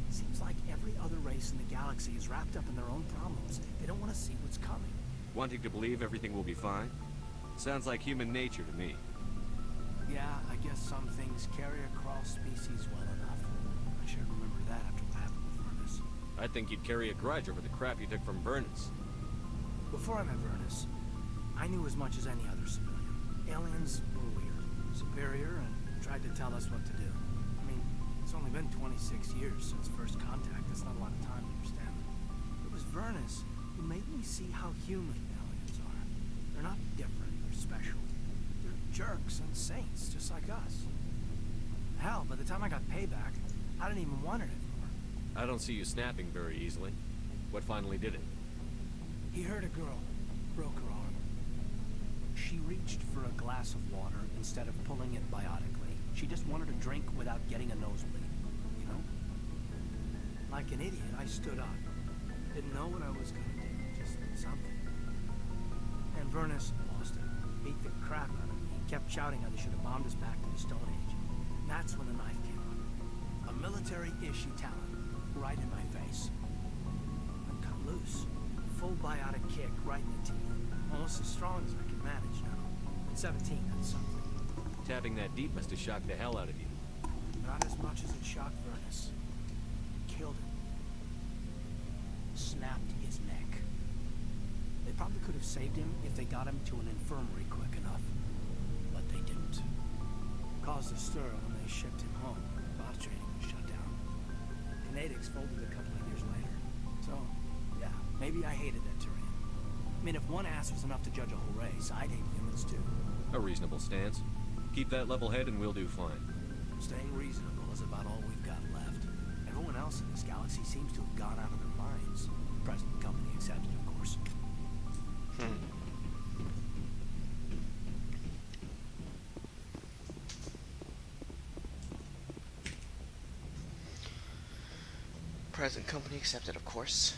Seems like every other race in the galaxy is wrapped up in their own problems. They don't want to see what's coming. Wanting to believe everything will be fine? Sounds like human nature to me. Yeah, I guess some things carry across species well enough. I should remember that after what happened with Vernus. I think you'd carry a grudge over the crap you took from Vernus. Before I met Vernus, I knew as much as any other civilian. Aliens were weird, superior, and tried to tell us what to do. I mean, it's only been 26 years since first contact. That's not a lot of time to understand them. It was Vernus who made me see how human aliens are. They're not different or special. They're jerks and saints, just like us. Hell, by the time I got payback, I didn't even want it anymore. I don't see you snapping very easily. What finally did it? He hurt a girl. broke her arm. She reached for a glass of water instead of pulling it biotically. She just wanted a drink without getting a nosebleed, you know? Like an idiot, I stood up. Didn't know what I was gonna do, just something. And Vernus lost it. Beat the crap out of me. He kept shouting how they should have bombed us back to the Stone Age. And that's when the knife came up. A military-issue talent, right in my face. I cut loose. Full biotic kick right in the teeth. Almost as strong as I can manage now. At 17, that's something. Tapping that deep must have shocked the hell out of you. Not as much as it shocked Vernus. Killed him. Snapped his neck. They probably could have saved him if they got him to an infirmary quick enough. But they didn't. Caused a stir when they shipped him home. Bot training was shut down. Canadics folded a couple of years later. So, yeah, maybe I hated that Turian. I mean, if one ass was enough to judge a whole race, I'd hate humans too. A reasonable stance. Keep that level head and we'll do fine. Staying reasonable is about all we've got left. Everyone else in this galaxy seems to have gone out of their minds. Present company accepted, of course. Present company accepted, of course.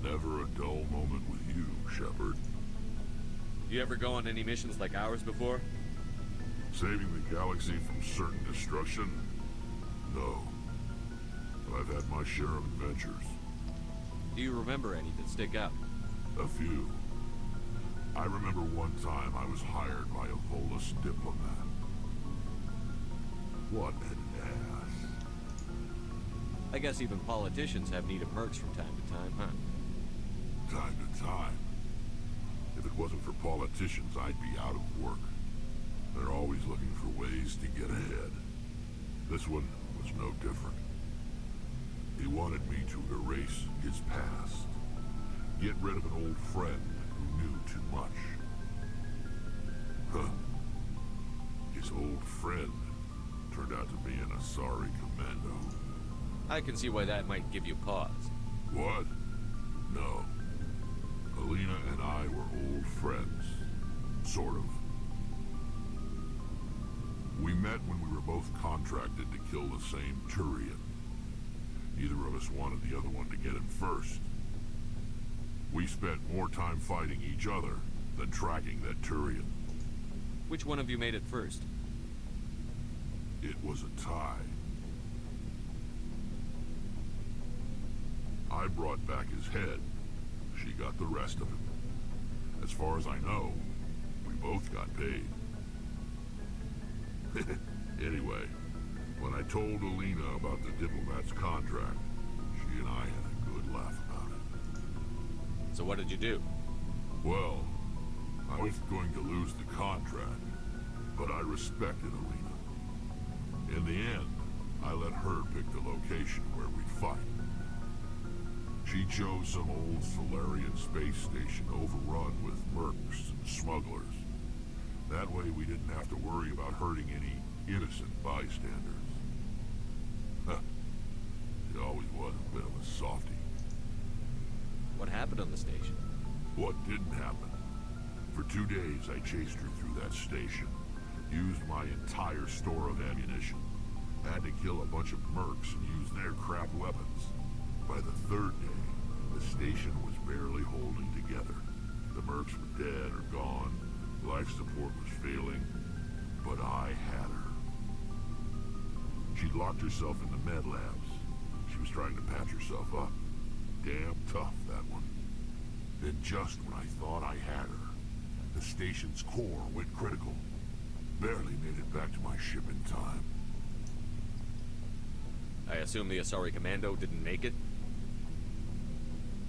Never a dull moment with you, Shepard. You ever go on any missions like ours before? Saving the galaxy from certain destruction? No. But I've had my share of adventures. Do you remember any that stick out? A few. I remember one time I was hired by a Volus diplomat. What an ass. I guess even politicians have need of mercs from time to time, huh? Time to time. If it wasn't for politicians, I'd be out of work. They're always looking for ways to get ahead. This one was no different. He wanted me to erase his past. Get rid of an old friend who knew too much. Huh. His old friend turned out to be an Asari commando. I can see why that might give you pause. What? No. Alina and I were old friends. Sort of. We met when we were both contracted to kill the same Turian. Neither of us wanted the other one to get him first. We spent more time fighting each other than tracking that Turian. Which one of you made it first? It was a tie. I brought back his head. She got the rest of him. As far as I know, we both got paid. Anyway, when I told Alina about the diplomat's contract, she and I had a good laugh about it. So what did you do? Well, I was going to lose the contract, but I respected Alina. In the end, I let her pick the location where we'd fight. She chose some old Solarian space station overrun with mercs and smugglers. That way we didn't have to worry about hurting any innocent bystanders. Huh. She always was a bit of a softie. What happened on the station? What didn't happen? For 2 days I chased her through that station. Used my entire store of ammunition. Had to kill a bunch of mercs and use their crap weapons. By the 3rd day, the station was barely holding together. The mercs were dead or gone. Life support was failing. But I had her. She'd locked herself in the med labs. She was trying to patch herself up. Damn tough, that one. Then just when I thought I had her, the station's core went critical. Barely made it back to my ship in time. I assume the Asari Commando didn't make it?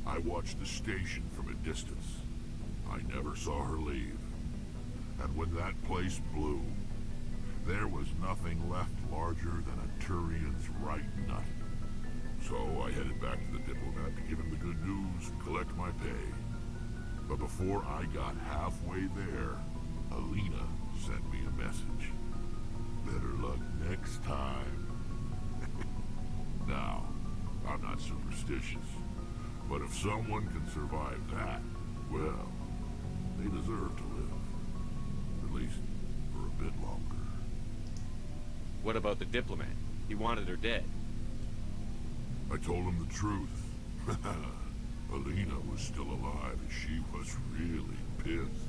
I watched the station from a distance. I never saw her leave. And when that place blew, there was nothing left larger than a Turian's right nut. So I headed back to the diplomat to give him the good news and collect my pay. But before I got halfway there, Alina sent me a message. Better luck next time. Now, I'm not superstitious, but if someone can survive that, well, they deserve to live. At least for a bit longer. What about the diplomat? He wanted her dead. I told him the truth. Alina was still alive and she was really pissed.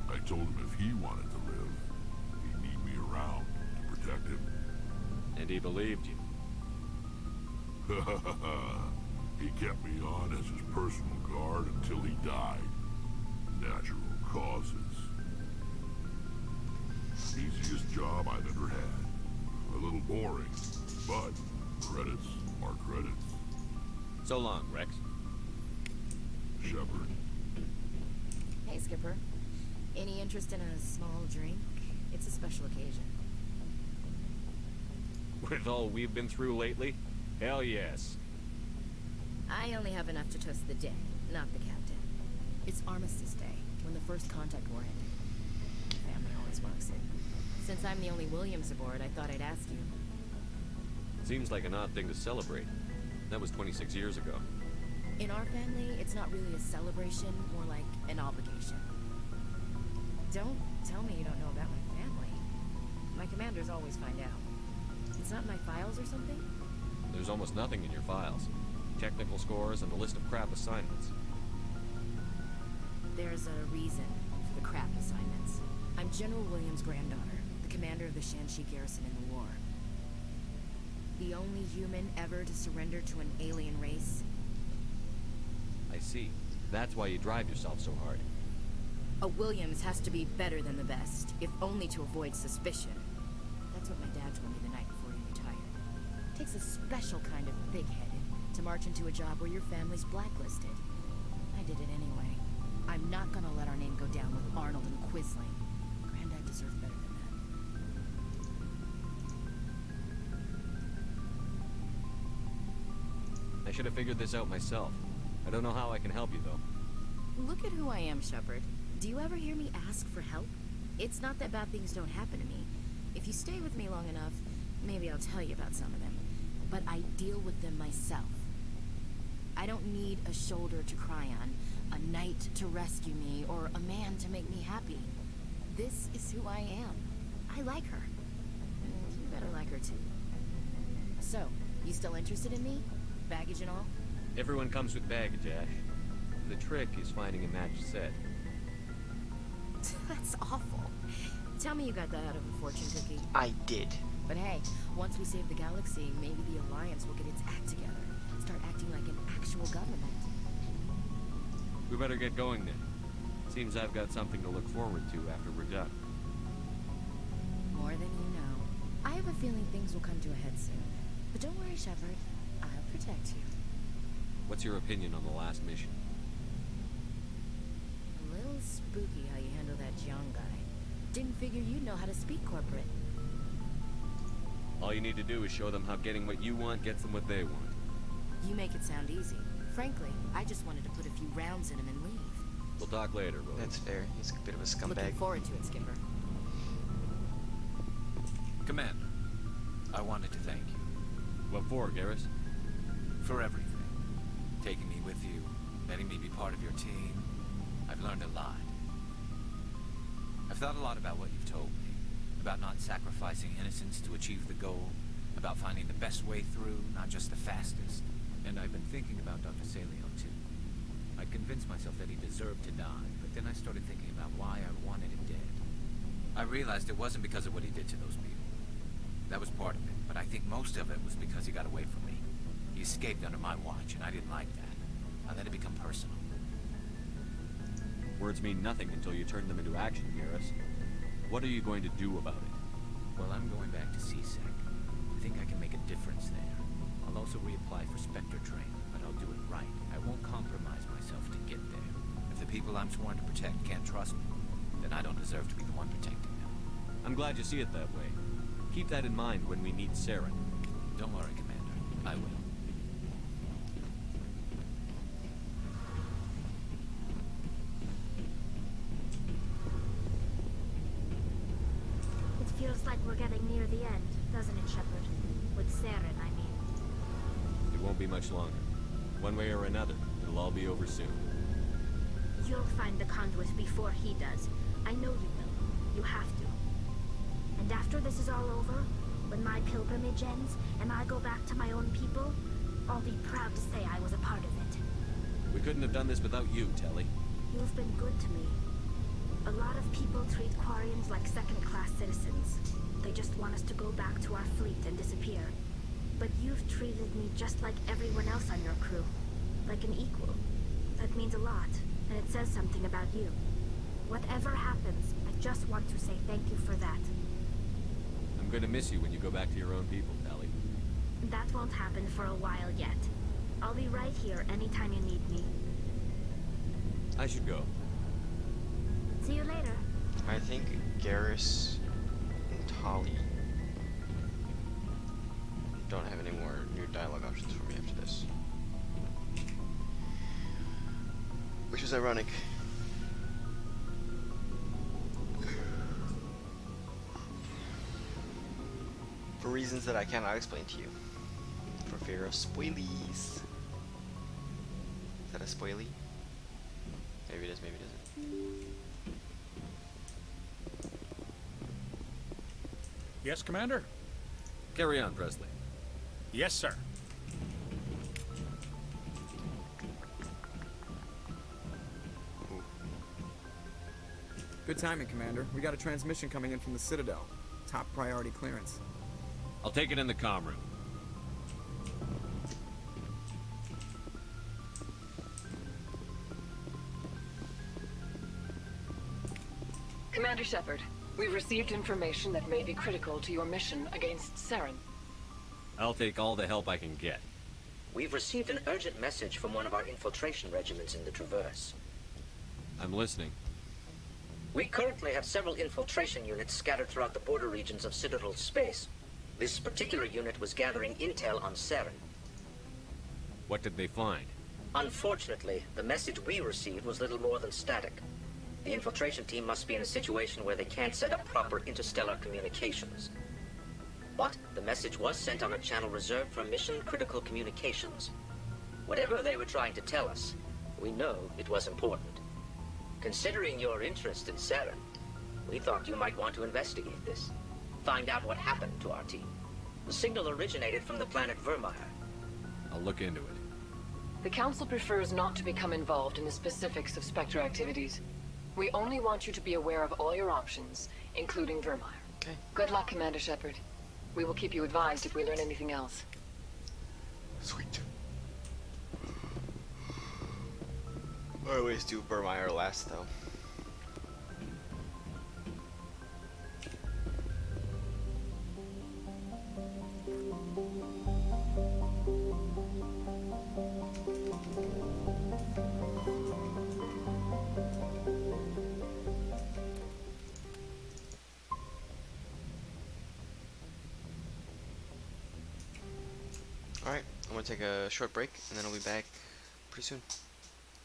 I told him if he wanted to live, he'd need me around to protect him. And he believed you. He kept me on as his personal guard until he died. Natural causes. Easiest job I've ever had. A little boring, but credits are credits. So long, Rex. Shepard. Hey, Skipper. Any interest in a small drink? It's a special occasion. With all we've been through lately? Hell yes. I only have enough to toast the day, not the captain. It's Armistice Day, when the first contact war ended. Family always marks it. Since I'm the only Williams aboard, I thought I'd ask you. Seems like an odd thing to celebrate. That was 26 years ago. In our family, it's not really a celebration, more like an obligation. Don't tell me you don't know about my family. My commanders always find out. It's not in my files or something? There's almost nothing in your files. Technical scores and a list of crap assignments. There's a reason for the crap assignments. I'm General Williams' granddaughter, the commander of the Shanxi garrison in the war. The only human ever to surrender to an alien race. I see. That's why you drive yourself so hard. A Williams has to be better than the best, if only to avoid suspicion. That's what my dad told me the night before he retired. It takes a special kind of big-headed to march into a job where your family's blacklisted. I did it anyway. I'm not gonna let our name go down with Arnold and Quisling. Granddad deserves better than that. I should have figured this out myself. I don't know how I can help you, though. Look at who I am, Shepard. Do you ever hear me ask for help? It's not that bad things don't happen to me. If you stay with me long enough, maybe I'll tell you about some of them. But I deal with them myself. I don't need a shoulder to cry on, a knight to rescue me, or a man to make me happy. This is who I am. I like her. And you better like her too. So, you still interested in me? Baggage and all? Everyone comes with baggage, Ash. The trick is finding a matched set. That's awful. Tell me you got that out of a fortune cookie. I did. But hey, once we save the galaxy, maybe the Alliance will get its act together. Start acting like an actual government. We better get going then. Seems I've got something to look forward to after we're done. More than you know. I have a feeling things will come to a head soon. But don't worry, Shepard. I'll protect you. What's your opinion on the last mission? A little spooky how you handle that Jiang guy. Didn't figure you'd know how to speak corporate. All you need to do is show them how getting what you want gets them what they want. You make it sound easy. Frankly, I just wanted to put a few rounds in him and leave. We'll talk later, William. That's fair. He's a bit of a scumbag. Looking forward to it, Skipper. Commander, I wanted to thank you. What for, Garrus? For everything. Taking me with you, letting me be part of your team. I've learned a lot. I've thought a lot about what you've told me. About not sacrificing innocence to achieve the goal. About finding the best way through, not just the fastest. And I've been thinking about Dr. Saleon, too. I convinced myself that he deserved to die, but then I started thinking about why I wanted him dead. I realized it wasn't because of what he did to those people. That was part of it, but I think most of it was because he got away from me. He escaped under my watch, and I didn't like that. I let it become personal. Words mean nothing until you turn them into action, Garrus. What are you going to do about it? Well, I'm going back to CSEC. I think I can make a difference there. I'll also reapply for Spectre training, but I'll do it right. I won't compromise myself to get there. If the people I'm sworn to protect can't trust me, then I don't deserve to be the one protecting them. I'm glad you see it that way. Keep that in mind when we meet Saren. Don't worry, Commander. I will. Looks like we're getting near the end, doesn't it, Shepard? With Saren, I mean. It won't be much longer. One way or another, it'll all be over soon. You'll find the conduit before he does. I know you will. You have to. And after this is all over, when my pilgrimage ends, and I go back to my own people, I'll be proud to say I was a part of it. We couldn't have done this without you, Telly. You've been good to me. A lot of people treat Quarians like second-class citizens. They just want us to go back to our fleet and disappear. But you've treated me just like everyone else on your crew. Like an equal. That means a lot, and it says something about you. Whatever happens, I just want to say thank you for that. I'm gonna miss you when you go back to your own people, Telly. That won't happen for a while yet. I'll be right here anytime you need me. I should go. See you later. I think Garrus and Tali don't have any more new dialogue options for me after this. Which is ironic. For reasons that I cannot explain to you. For fear of spoilies. Is that a spoilie? Maybe it is, maybe it isn't. Yes, Commander? Carry on, Presley. Yes, sir. Good timing, Commander. We got a transmission coming in from the Citadel. Top priority clearance. I'll take it in the comm room. Commander Shepard, we've received information that may be critical to your mission against Saren. I'll take all the help I can get. We've received an urgent message from one of our infiltration regiments in the Traverse. I'm listening. We currently have several infiltration units scattered throughout the border regions of Citadel space. This particular unit was gathering intel on Saren. What did they find? Unfortunately, the message we received was little more than static. The infiltration team must be in a situation where they can't set up proper interstellar communications. But the message was sent on a channel reserved for mission-critical communications. Whatever they were trying to tell us, we know it was important. Considering your interest in Saren, we thought you might want to investigate this. Find out what happened to our team. The signal originated from the planet Vermeer. I'll look into it. The Council prefers not to become involved in the specifics of Spectre activities. We only want you to be aware of all your options, including Vermeer. Okay. Good luck, Commander Shepard. We will keep you advised if we learn anything else. Sweet. I always do Vermeer last, though. Alright, I'm gonna take a short break and then I'll be back pretty soon.